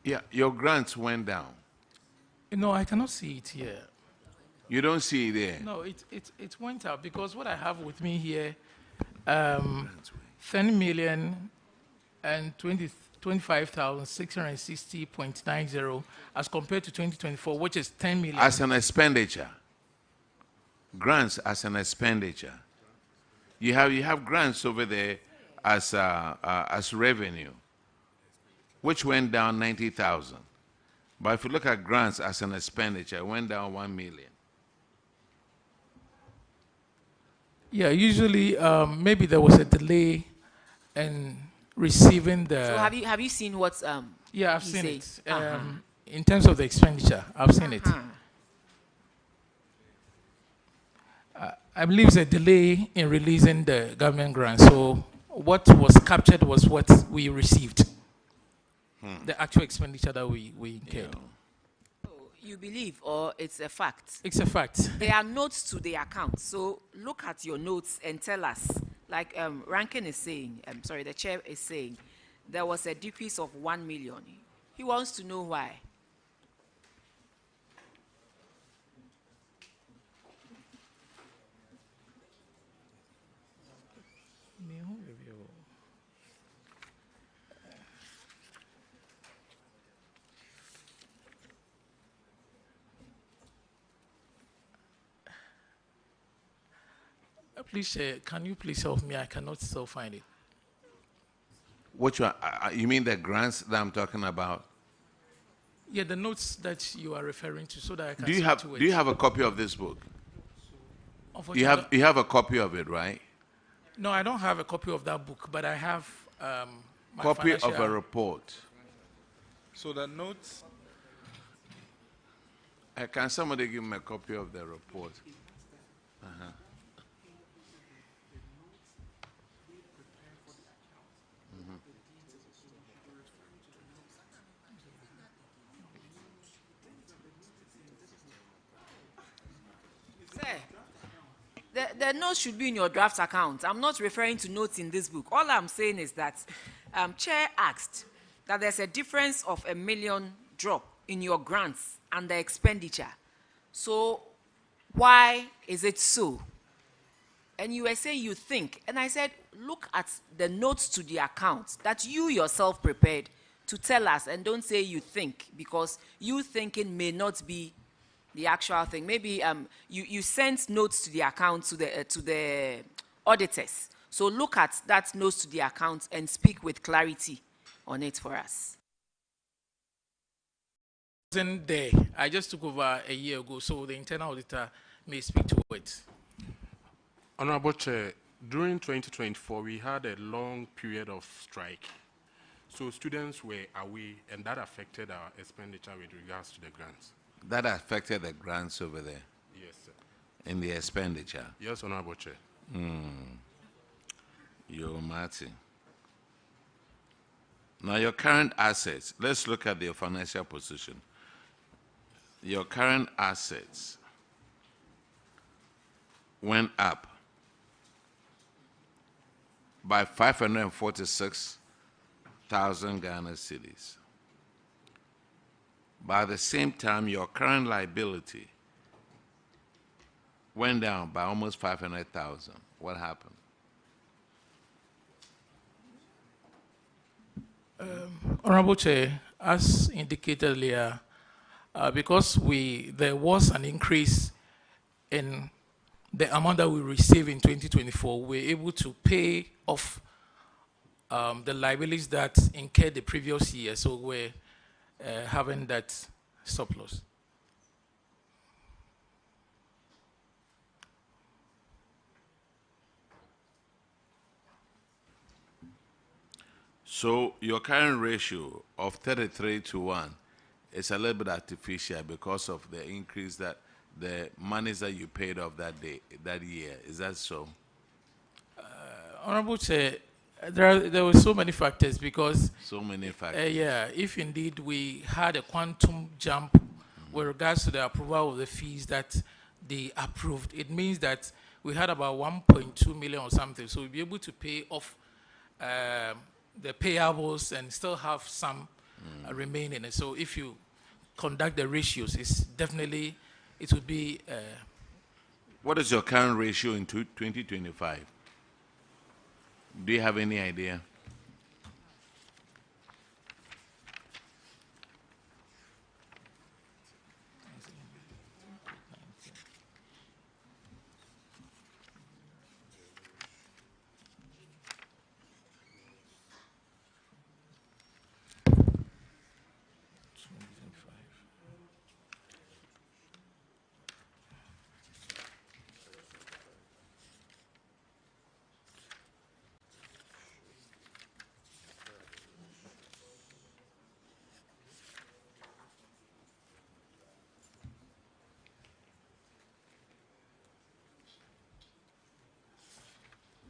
Yeah, your grants went down. No, I cannot see it here. You don't see it there? No, it went up because what I have with me here, 10 million and 25,660.90 as compared to 2024, which is 10 million. As an expenditure. Grants as an expenditure. You have grants over there as revenue, which went down 90,000. But if you look at grants as an expenditure, it went down 1 million. Yeah, usually maybe there was a delay in receiving the. So have you seen what's Yeah, I've seen it. In terms of the expenditure, I've seen it. I believe it's a delay in releasing the government grant. So what was captured was what we received. The actual expenditure that we incurred. You believe, or it's a fact? It's a fact. There are notes to the account. So look at your notes and tell us, like Rankin is saying, the chair is saying, there was a decrease of 1 million. He wants to know why. Please, can you please help me? I cannot still find it. Which one? You mean the grants that I'm talking about? Yeah, the notes that you are referring to, so that I can. Do you have a copy of this book? You have a copy of it, right? No, I don't have a copy of that book, but I have my copy of a report. So the notes. Can somebody give me a copy of the report? The notes should be in your draft account. I'm not referring to notes in this book. All I'm saying is that Chair asked that there's a difference of $1 million drop in your grants and the expenditure. So why is it so? And you were saying you think. And I said, look at the notes to the account that you yourself prepared to tell us, and don't say you think, because you thinking may not be the actual thing. Maybe you sent notes to the account to the auditors. So look at that notes to the account and speak with clarity on it for us. Wasn't there. I just took over a year ago, so the internal auditor may speak to it. Honorable Chair, during 2024, we had a long period of strike. So students were away, and that affected our expenditure with regards to the grants. That affected the grants over there? Yes, sir. In the expenditure? Yes, Honorable Chair. Yo, Martin. Now, your current assets, let's look at your financial position. Your current assets went up by 546,000 Ghana cedis. By the same time, your current liability went down by almost 500,000. What happened? Honorable Chair, as indicated earlier, because there was an increase in the amount that we received in 2024, we were able to pay off the liabilities that incurred the previous year. So we're having that surplus. So your current ratio of 33:1 is a little bit artificial because of the increase that the monies that you paid off that year. Is that so? Honorable Chair, there were so many factors because. So many factors. Yeah, if indeed we had a quantum jump with regards to the approval of the fees that they approved, it means that we had about 1.2 million or something. So we'll be able to pay off the payables and still have some remaining. And so if you conduct the ratios, it's definitely, it would be. What is your current ratio in 2025? Do you have any idea?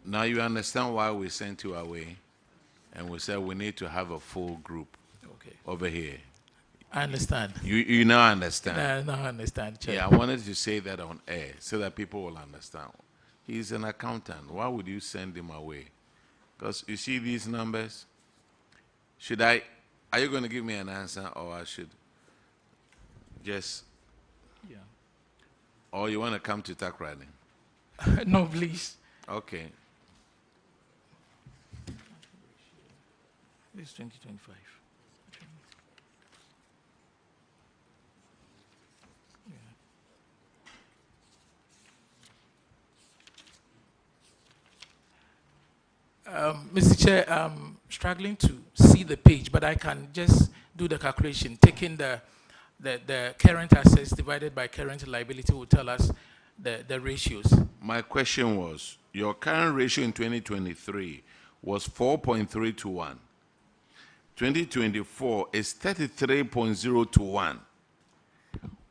Now you understand why we sent you away, and we said we need to have a full group over here. I understand. You now understand. No, I understand. Chair. Yeah, I wanted to say that on air so that people will understand. He's an accountant. Why would you send him away? Because you see these numbers. Are you going to give me an answer, or I should just? Yeah. Or you want to come to Takrady? No, please. Okay. This is 2025. Mr. Chair, I'm struggling to see the page, but I can just do the calculation. Taking the current assets divided by current liability will tell us the ratios. My question was, your current ratio in 2023 was 4.3 to 1. 2024 is 33.0 to 1.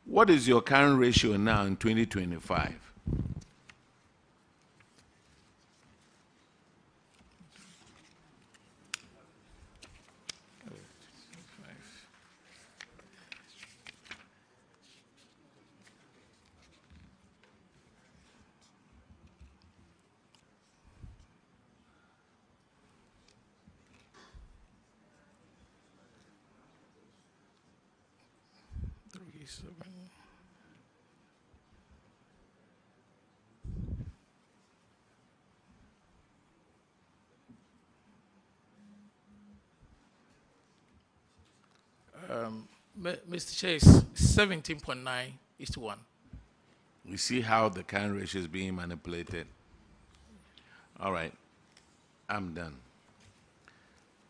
What is your current ratio now in 2025? Mr. Chair, is 17.9 is to 1. You see how the current ratio is being manipulated? All right. I'm done.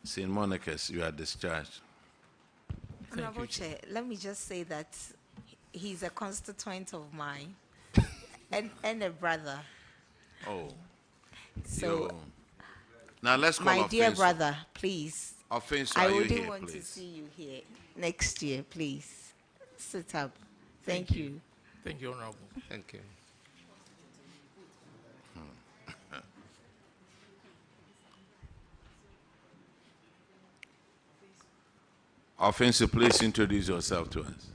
St. Monica's, you are discharged. Honorable Chair, let me just say that he's a constituent of mine and a brother. Oh. So, yo. Now let's call my dear Offenso. brother, please. Offenso, I are you wouldn't here, want please? to see you here next year, please. Sit up. Thank you. Thank you, Honorable. Thank you. Offenso, please introduce yourself to us.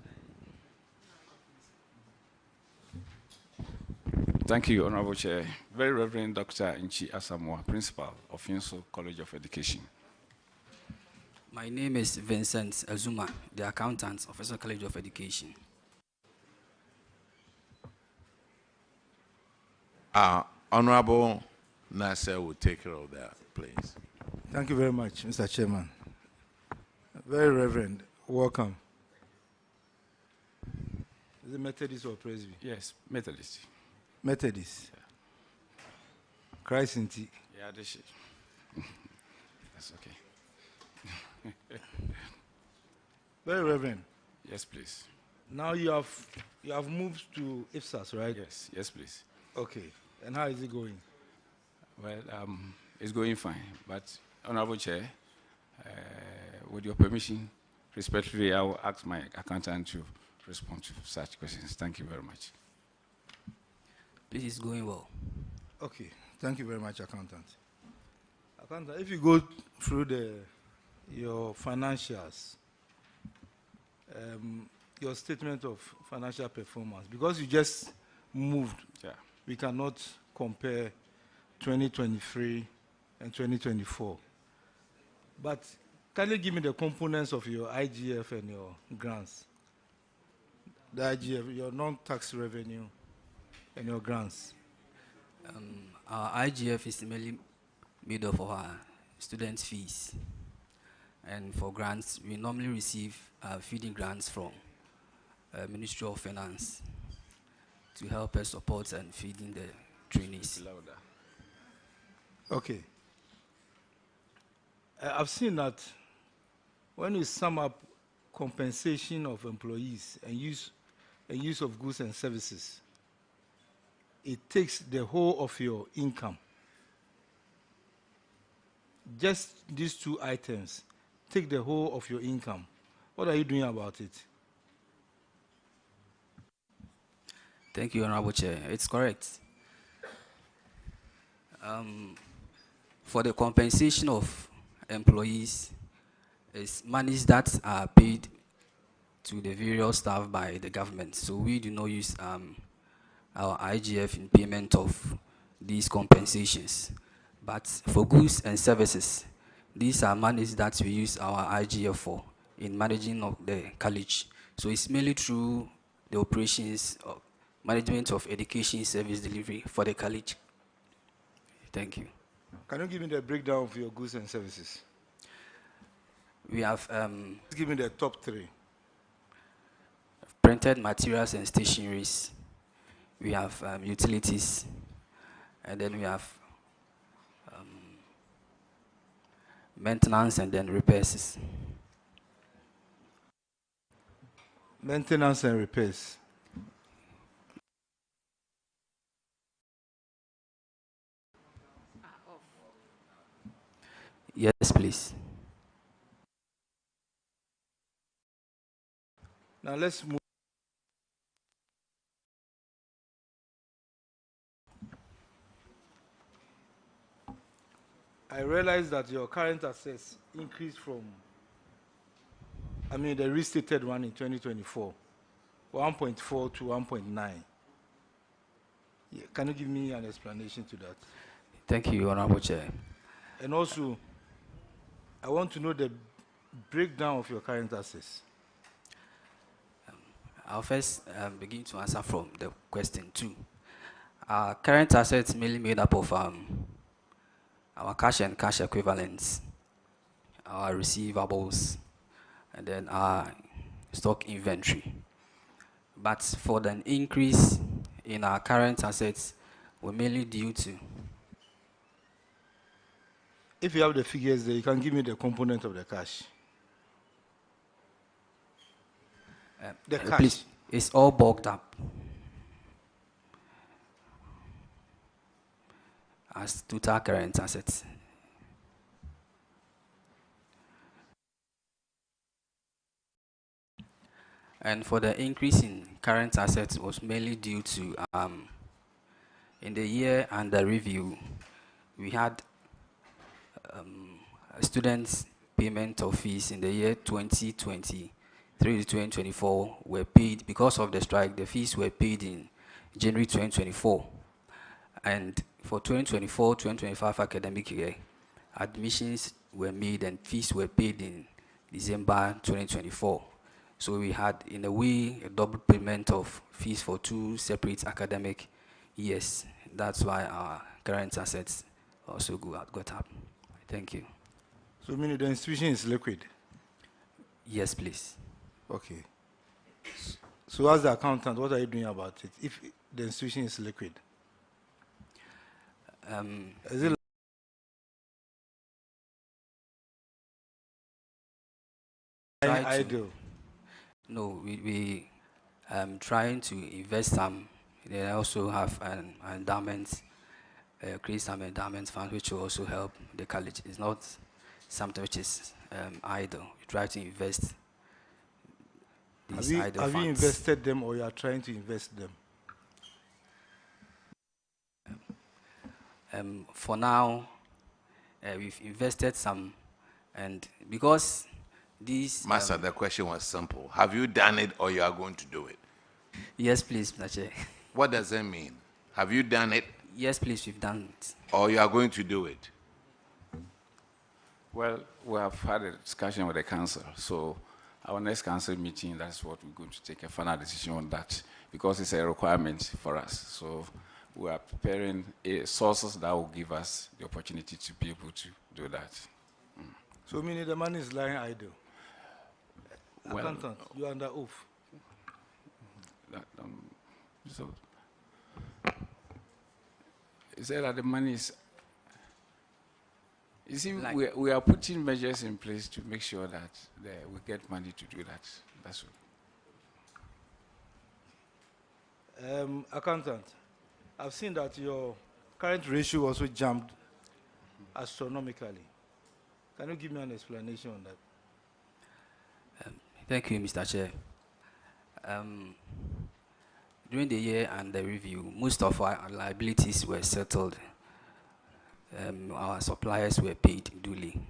Thank you, Honorable Chair. Very Reverend Dr. Nchi Asamoah, Principal of Yinso College of Education. My name is Vincent Azuma, the Accountant of Yinso College of Education. Honorable Nasser will take care of that, please. Thank you very much, Mr. Chairman. Very Reverend, welcome. Is it Methodist or Presby? Yes, Methodist. Methodist. Yeah. Christ in tea. Yeah, this is. That's okay. Very Reverend. Yes, please. Now you have moved to IFSAS, right? Yes, yes, please. Okay. And how is it going? Well, it's going fine. But, Honorable Chair, with your permission, respectfully, I will ask my accountant to respond to such questions. Thank you very much. This is going well. Okay. Thank you very much, Accountant. Accountant, if you go through your financials, your statement of financial performance, because you just moved, we cannot compare 2023 and 2024. But can you give me the components of your IGF and your grants? The IGF, your non-tax revenue and your grants. Our IGF is mainly made up of our student fees. And for grants, we normally receive feeding grants from Ministry of Finance to help us support and feeding the trainees. Okay. I've seen that when you sum up compensation of employees and use of goods and services, it takes the whole of your income. Just these two items take the whole of your income. What are you doing about it? Thank you, Honorable Chair. It's correct. For the compensation of employees, it's monies that are paid to the various staff by the government. So we do not use our IGF in payment of these compensations. But for goods and services, these are monies that we use our IGF for in managing of the college. So it's mainly through the operations of management of education service delivery for the college. Thank you. Can you give me the breakdown of your goods and services? We have... give me the top three. Printed materials and stationeries. We have utilities. And then we have maintenance and then repairs. Maintenance and repairs. Yes, please. Now let's move. I realize that your current assets increased from, the restated one in 2024, 1.4 to 1.9. Yeah, can you give me an explanation to that? Thank you, Honorable Chair. And also, I want to know the breakdown of your current assets. I'll first begin to answer from the question 2. Our current assets mainly made up of our cash and cash equivalents, our receivables, and then our stock inventory. But for the increase in our current assets, we're mainly due to... If you have the figures there, you can give me the component of the cash. The cash. Please, it's all bulked up as total current assets. And for the increase in current assets was mainly due to, in the year under review, we had students' payment of fees in the year 2023 to 2024 were paid because of the strike. The fees were paid in January 2024. And for 2024-2025 academic year, admissions were made and fees were paid in December 2024. So we had, in a way, a double payment of fees for 2 separate academic years. That's why our current assets also got up. Thank you. So meaning the institution is liquid? Yes, please. Okay. So as the accountant, what are you doing about it if the institution is liquid? Is it idle? No, we trying to invest some. They also have an endowment, create some endowment fund which will also help the college. It's not something which is idle. We try to invest these idle funds. Have you invested them or you are trying to invest them? For now, we've invested some, and because these... Master, the question was simple. Have you done it or you are going to do it? Yes, please, Mr. Chair. What does that mean? Have you done it? Yes, please, we've done it. Or you are going to do it? Well, we have had a discussion with the council, so our next council meeting, that's what we're going to take a final decision on that, because it's a requirement for us. So we are preparing sources that will give us the opportunity to be able to do that. So meaning the money is lying idle? Well, Accountant, you are under oath. So, you say that the money is... You see, Like, we are putting measures in place to make sure that we get money to do that. That's all. Accountant, I've seen that your current ratio also jumped astronomically. Can you give me an explanation on that? Thank you, Mr. Chair. During the year and the review, most of our liabilities were settled. Our suppliers were paid duly.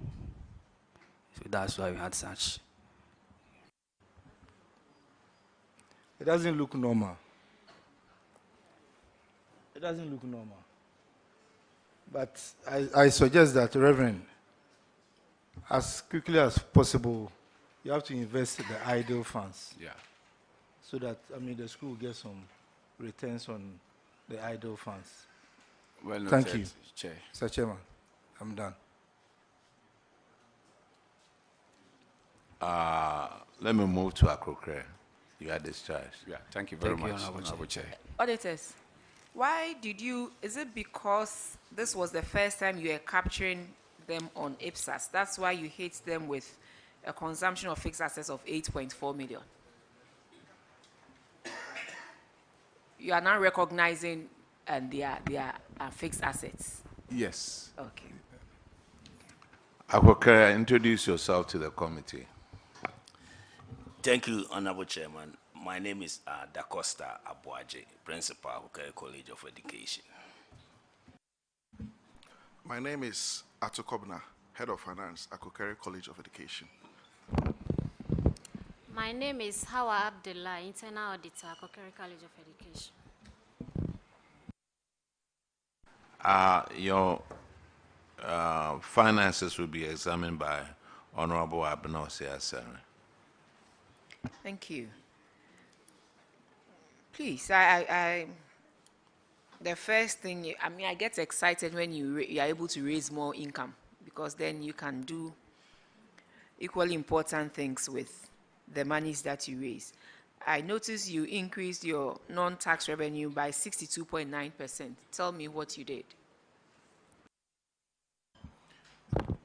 So that's why we had such. It doesn't look normal. It doesn't look normal. But I suggest that, Reverend, as quickly as possible, you have to invest the idle funds. Yeah. So that, I mean, the school gets some returns on the idle funds. Well noted, Thank you, Chair. Mr. Chairman. I'm done. Let me move to Akrokre. You are discharged. Yeah, thank you very much, Honorable Chair. Auditors, why did you, is it because this was the first time you were capturing them on IPSAS? That's why you hit them with a consumption of fixed assets of 8.4 million? You are now recognizing their fixed assets? Yes. Okay. Akrokre, introduce yourself to the committee. Thank you, Honorable Chairman. My name is Da Costa Abuaje, Principal, Akokere College of Education. My name is Ato Kobna, Head of Finance, Akokere College of Education. My name is Hawa Abdullah, Internal Auditor, Akokere College of Education. Your finances will be examined by Honorable Abenosi Asare. Thank you. Please, the first thing, I get excited when you are able to raise more income, because then you can do equally important things with the monies that you raise. I noticed you increased your non-tax revenue by 62.9%. Tell me what you did.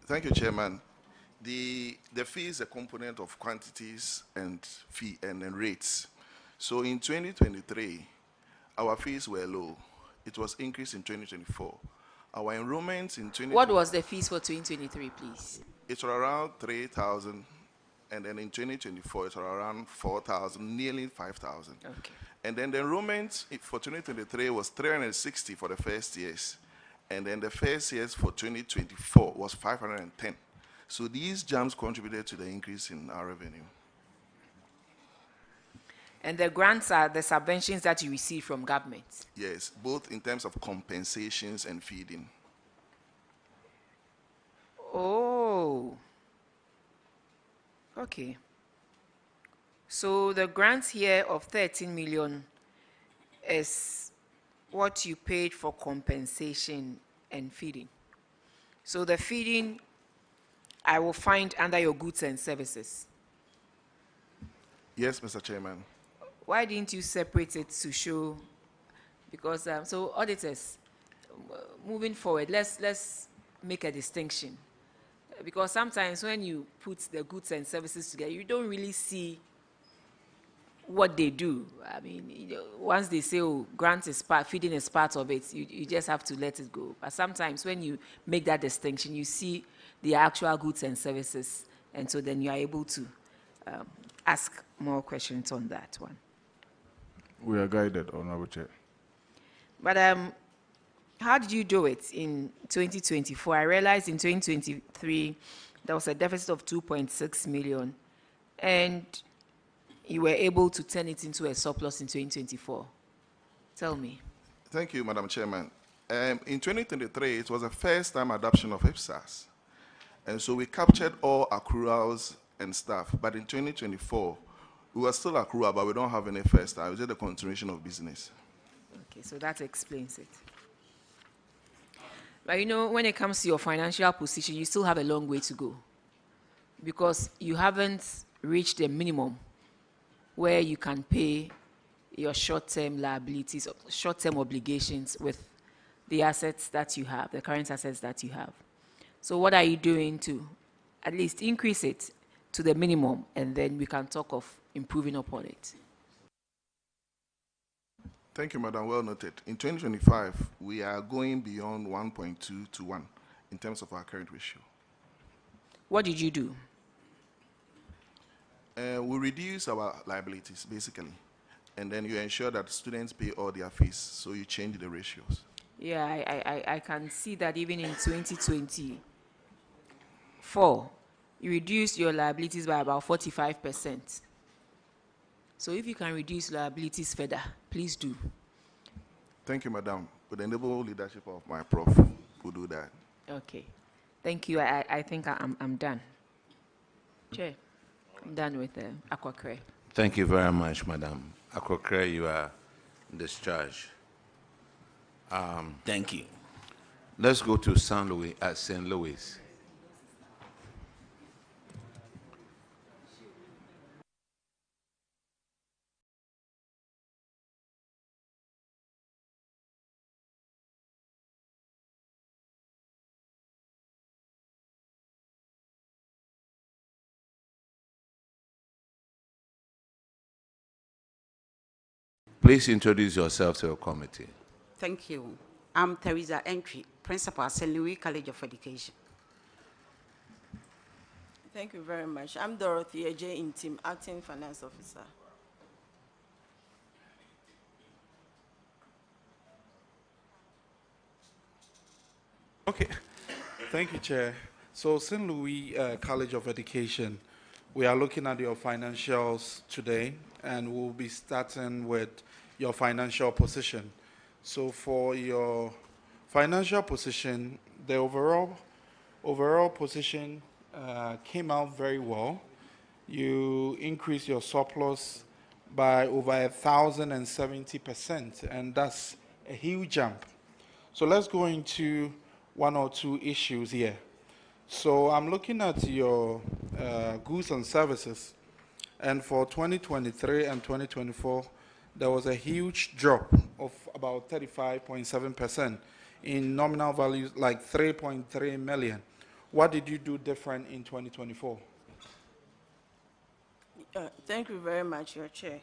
Thank you, Chairman. The fee is a component of quantities and fee and rates. So in 2023, our fees were low. It was increased in 2024. Our enrollments in 2023... What was the fees for 2023, please? It was around 3,000, and then in 2024, it was around 4,000, nearly 5,000. Okay. And then the enrollment for 2023 was 360 for the first years. And then the first years for 2024 was 510. So these jumps contributed to the increase in our revenue. And the grants are the subventions that you receive from government? Yes, both in terms of compensations and feeding. Oh. Okay. So the grant here of 13 million is what you paid for compensation and feeding. So the feeding I will find under your goods and services. Yes, Mr. Chairman. Why didn't you separate it to show? Because so auditors, moving forward, let's make a distinction, because sometimes when you put the goods and services together, you don't really see what they do. I mean, once they say, oh, grant is part, feeding is part of it, you just have to let it go. But sometimes when you make that distinction, you see the actual goods and services, and so then you are able to ask more questions on that one. We are guided, Honorable Chair. But how did you do it in 2024? I realized in 2023 there was a deficit of 2.6 million, and you were able to turn it into a surplus in 2024. Tell me. Thank you, Madam Chairman. In 2023, it was the first time adoption of IPSAS. And so we captured all accruals and stuff. But in 2024, we were still accrual, but we don't have any first time. It's just a continuation of business. Okay, so that explains it. But you know, when it comes to your financial position, you still have a long way to go because you haven't reached the minimum where you can pay your short-term liabilities, short-term obligations with the assets that you have, the current assets that you have. So what are you doing to at least increase it to the minimum, and then we can talk of improving upon it? Thank you, Madam. Well noted. In 2025, we are going beyond 1.2 to 1 in terms of our current ratio. What did you do? We reduce our liabilities, basically. And then you ensure that students pay all their fees, so you change the ratios. Yeah, I can see that even in 2024, you reduced your liabilities by about 45%. So if you can reduce liabilities further, please do. Thank you, Madam. With the enable leadership of my prof, we'll do that. Okay. Thank you. I think I'm done. Chair, I'm done with Akwakre. Thank you very much, Madam. Akwakre, you are discharged. Thank you. Let's go to St. Louis. Please introduce yourself to your committee. Thank you. I'm Teresa Entry, Principal, St. Louis College of Education. Thank you very much. I'm Dorothy J. Intim, Acting Finance Officer. Okay. Thank you, Chair. So St. Louis College of Education, we are looking at your financials today, and we'll be starting with your financial position. So for your financial position, the overall position came out very well. You increased your surplus by over 1,070%, and that's a huge jump. So let's go into one or two issues here. So I'm looking at your goods and services, and for 2023 and 2024, there was a huge drop of about 35.7% in nominal values, like 3.3 million. What did you do different in 2024? Thank you very much, Your Chair.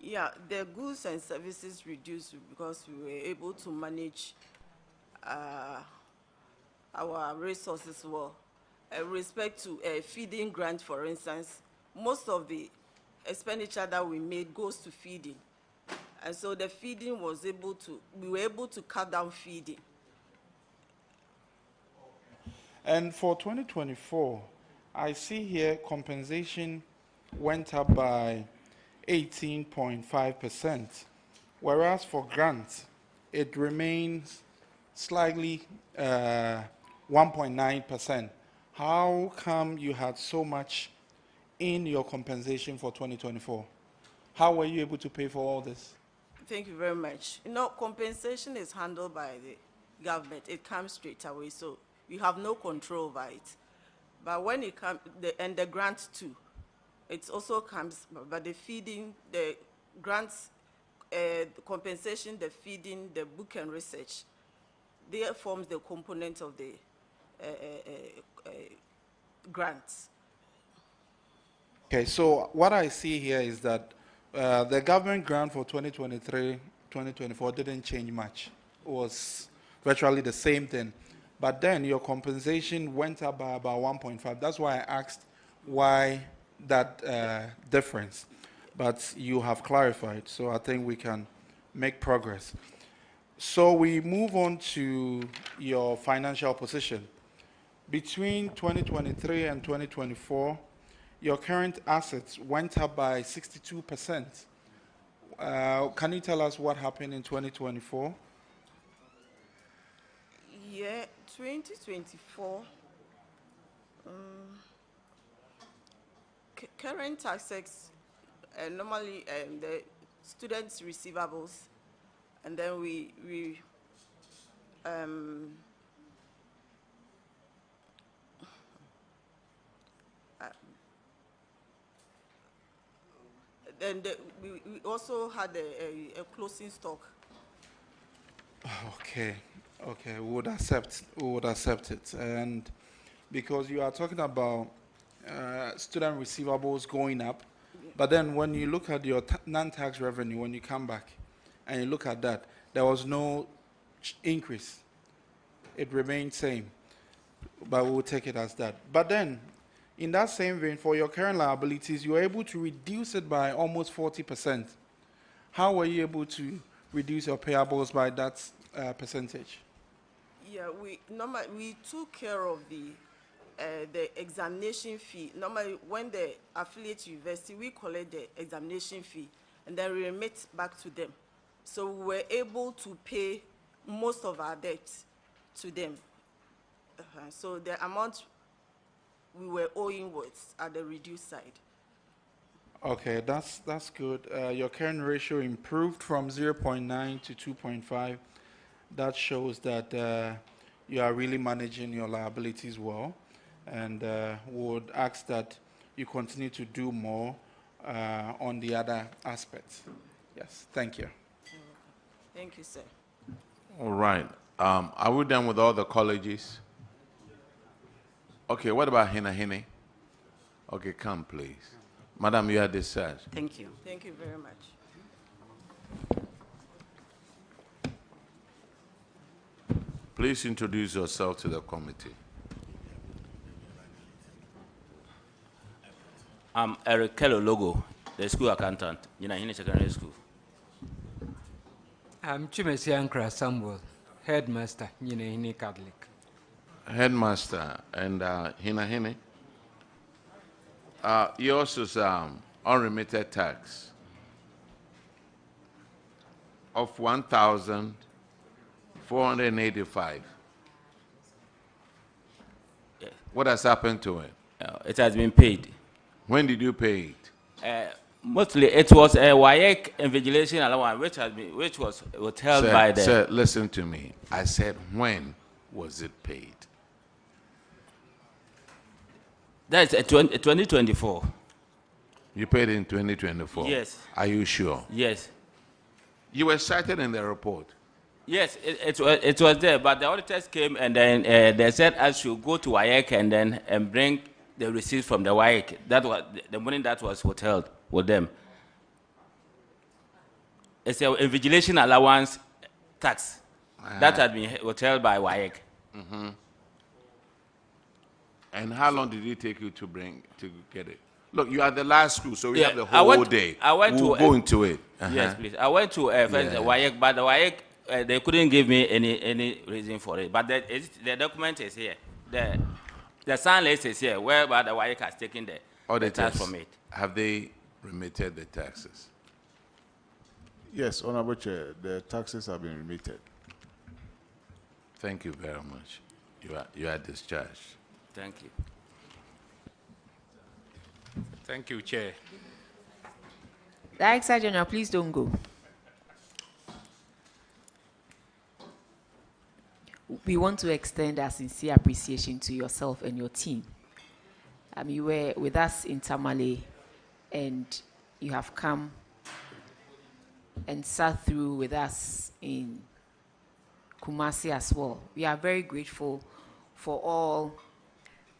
Yeah, the goods and services reduced because we were able to manage our resources well. With respect to feeding grant, for instance, most of the expenditure that we made goes to feeding. And so the feeding was we were able to cut down feeding. And for 2024, I see here compensation went up by 18.5%, whereas for grants, it remains slightly 1.9%. How come you had so much in your compensation for 2024? How were you able to pay for all this? Thank you very much. You know, compensation is handled by the government. It comes straight away, so you have no control over it. But when it comes, and the grant too, it also comes, but the feeding, the grants, the compensation, the feeding, the book and research, they forms the component of the grants. Okay, so what I see here is that the government grant for 2023-2024 didn't change much. It was virtually the same thing. But then your compensation went up by about 1.5. That's why I asked why that difference. But you have clarified, so I think we can make progress. So we move on to your financial position. Between 2023 and 2024, your current assets went up by 62%. Can you tell us what happened in 2024? Yeah, 2024. Current taxes, normally the students' receivables, and then we we also had a closing stock. Okay, we would accept it, and because you are talking about student receivables going up, but then when you look at your non-tax revenue, when you come back and you look at that, there was no increase. It remained same, but we'll take it as that. But then, in that same vein, for your current liabilities, you were able to reduce it by almost 40%. How were you able to reduce your payables by that percentage? Yeah, we took care of the examination fee. Normally, when the affiliate university, we collect the examination fee and then we remit back to them. So we were able to pay most of our debts to them. So the amount we were owing was at the reduced side. Okay, that's good. Your current ratio improved from 0.9 to 2.5. That shows that you are really managing your liabilities well, and would ask that you continue to do more on the other aspects. Yes, thank you. Thank you, sir. All right. Are we done with all the colleges? Okay, what about Hina? Okay, come please. Madam, you are discharged. Thank you. Thank you very much. Please introduce yourself to the committee. I'm Eric Kello Logo, the school accountant, Hina Secondary School. I'm Chimesi Ankra Samuel, headmaster, Hina Catholic. Headmaster and Hina. Yours is unremitted tax of 1,485. Yeah. What has happened to it? It has been paid. When did you pay it? Mostly, it was a WAEC invigilation allowance, which was withheld by the. Sir, listen to me. I said, when was it paid? That's 2024. You paid in 2024? Yes. Are you sure? Yes. You were cited in the report? Yes, it was there, but the auditors came and then they said I should go to WAEC and bring the receipts from the WAEC. That was the money that was withheld with them. It's a invigilation allowance tax that had been withheld by WAEC. Mm-hmm. And how long did it take you to get it? Look, you are the last school, so we have the whole day. We'll go into it. Yes, please. I went to first the WAEC, but the WAEC they couldn't give me any reason for it. But the document is here. The sign list is here, whereby the WAEC has taken the tax from it. Have they remitted the taxes? Yes, Honorable Chair, the taxes have been remitted. Thank you very much. You are discharged. Thank you. Thank you, Chair. Director General, please don't go. We want to extend our sincere appreciation to yourself and your team. You were with us in Tamale, and you have come and sat through with us in Kumasi as well. We are very grateful for all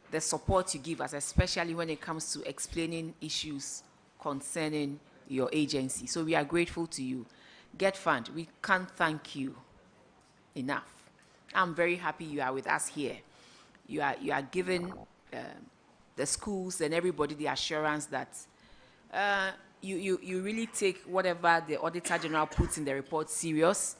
the support you give us, especially when it comes to explaining issues concerning your agency. So we are grateful to you. Get Fund, we can't thank you enough. I'm very happy you are with us here. You are giving the schools and everybody the assurance that you really take whatever the Auditor General puts in the report serious.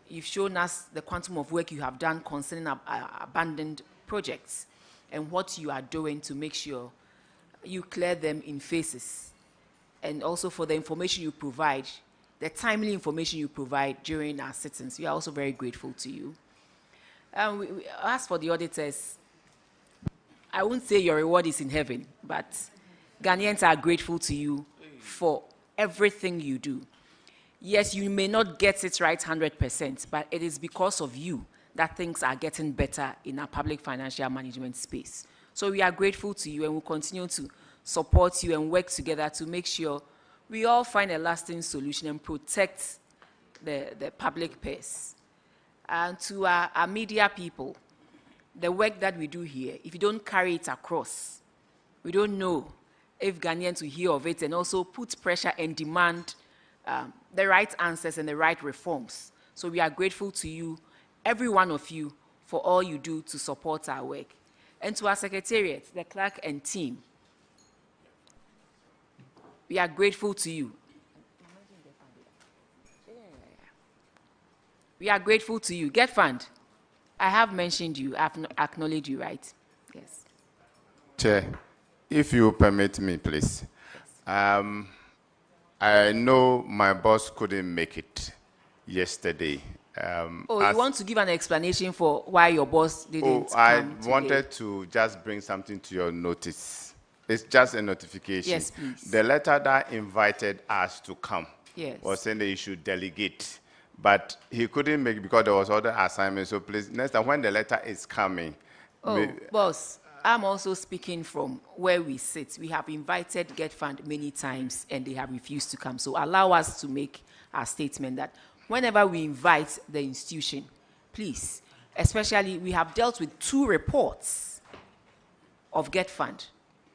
You've shown us the quantum of work you have done concerning abandoned projects and what you are doing to make sure you clear them in phases. And also for the information you provide, the timely information you provide during our sittings. We are also very grateful to you. As for the auditors, I won't say your reward is in heaven, but Ghanaians are grateful to you for everything you do. Yes, you may not get it right 100%, but it is because of you that things are getting better in our public financial management space. So we are grateful to you and we'll continue to support you and work together to make sure we all find a lasting solution and protect the public purse. And to our media people, the work that we do here, if you don't carry it across, we don't know if Ghanaians will hear of it and also put pressure and demand the right answers and the right reforms. So we are grateful to you, every one of you, for all you do to support our work. And to our secretariat, the clerk and team, we are grateful to you. We are grateful to you. Get Fund, I have mentioned you, I've acknowledged you, right? Yes. Chair, if you permit me, please. I know my boss couldn't make it yesterday. You want to give an explanation for why your boss didn't come I today? wanted to just bring something to your notice. It's just a notification. Yes, please. The letter that invited us to come was saying that he should delegate, but he couldn't make it because there was other assignments. So please, next time when the letter is coming. Boss, I'm also speaking from where we sit. We have invited Get Fund many times and they have refused to come. So allow us to make our statement that whenever we invite the institution, please, especially we have dealt with 2 reports of Get Fund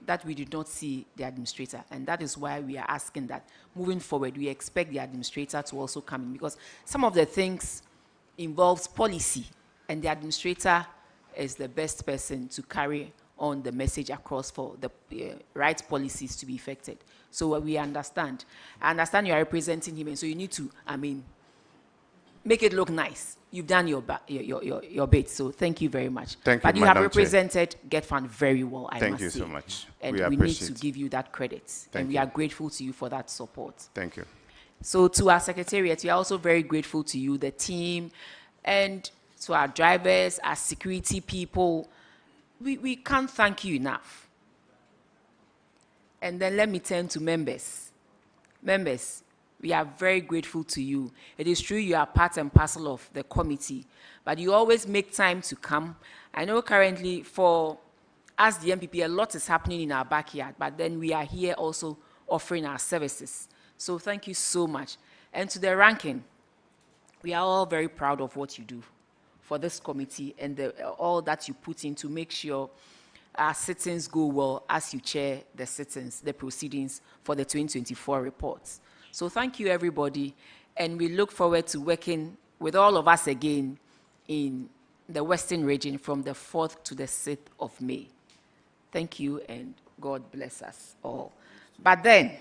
that we did not see the administrator. And that is why we are asking that moving forward, we expect the administrator to also come in because some of the things involves policy and the administrator is the best person to carry on the message across for the right policies to be effected. So we understand. I understand you are representing him and so you need to, make it look nice. You've done your bit, so thank you very much. Thank you, but you have Madam represented Get Fund very well, I must say. Thank you so much. And we we need appreciate to give you that credit. Thank and we you. are grateful to you for that support. Thank you. So to our secretariat, we are also very grateful to you, the team, and to our drivers, our security people. We can't thank you enough. And then let me turn to members. Members, we are very grateful to you. It is true you are part and parcel of the committee, but you always make time to come. I know currently for us, the MPP, a lot is happening in our backyard, but then we are here also offering our services. So thank you so much. And to the ranking, we are all very proud of what you do for this committee and all that you put in to make sure our sittings go well as you chair the sittings, the proceedings for the 2024 reports. So thank you, everybody, and we look forward to working with all of us again in the Western region from the 4th to the 6th of May. Thank you, and God bless us all. But then,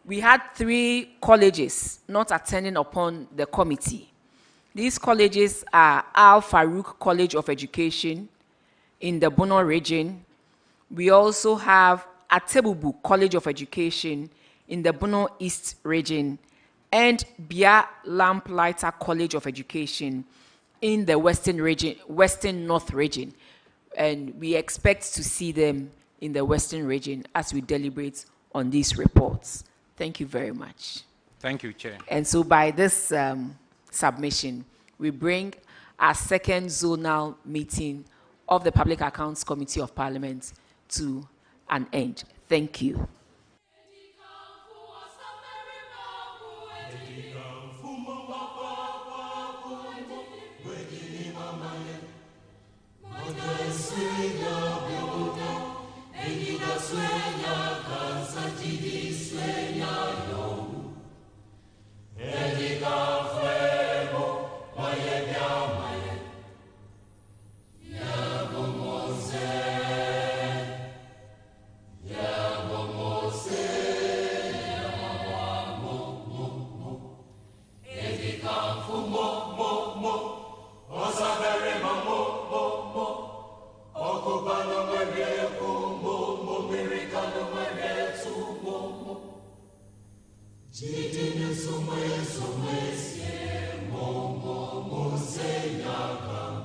we had 3 colleges not attending upon the committee. These colleges are Al Farouk College of Education in the Bono region. We also have Atebubu College of Education in the Bono East region, and Bia Lamplighter College of Education in the Western North region. And we expect to see them in the Western region as we deliberate on these reports. Thank you very much. Thank you, Chair. And so by this submission, we bring our 2nd zonal meeting of the Public Accounts Committee of Parliament to an end. Thank you. Yeah, Chitine sumwe sie mongo mosenyaka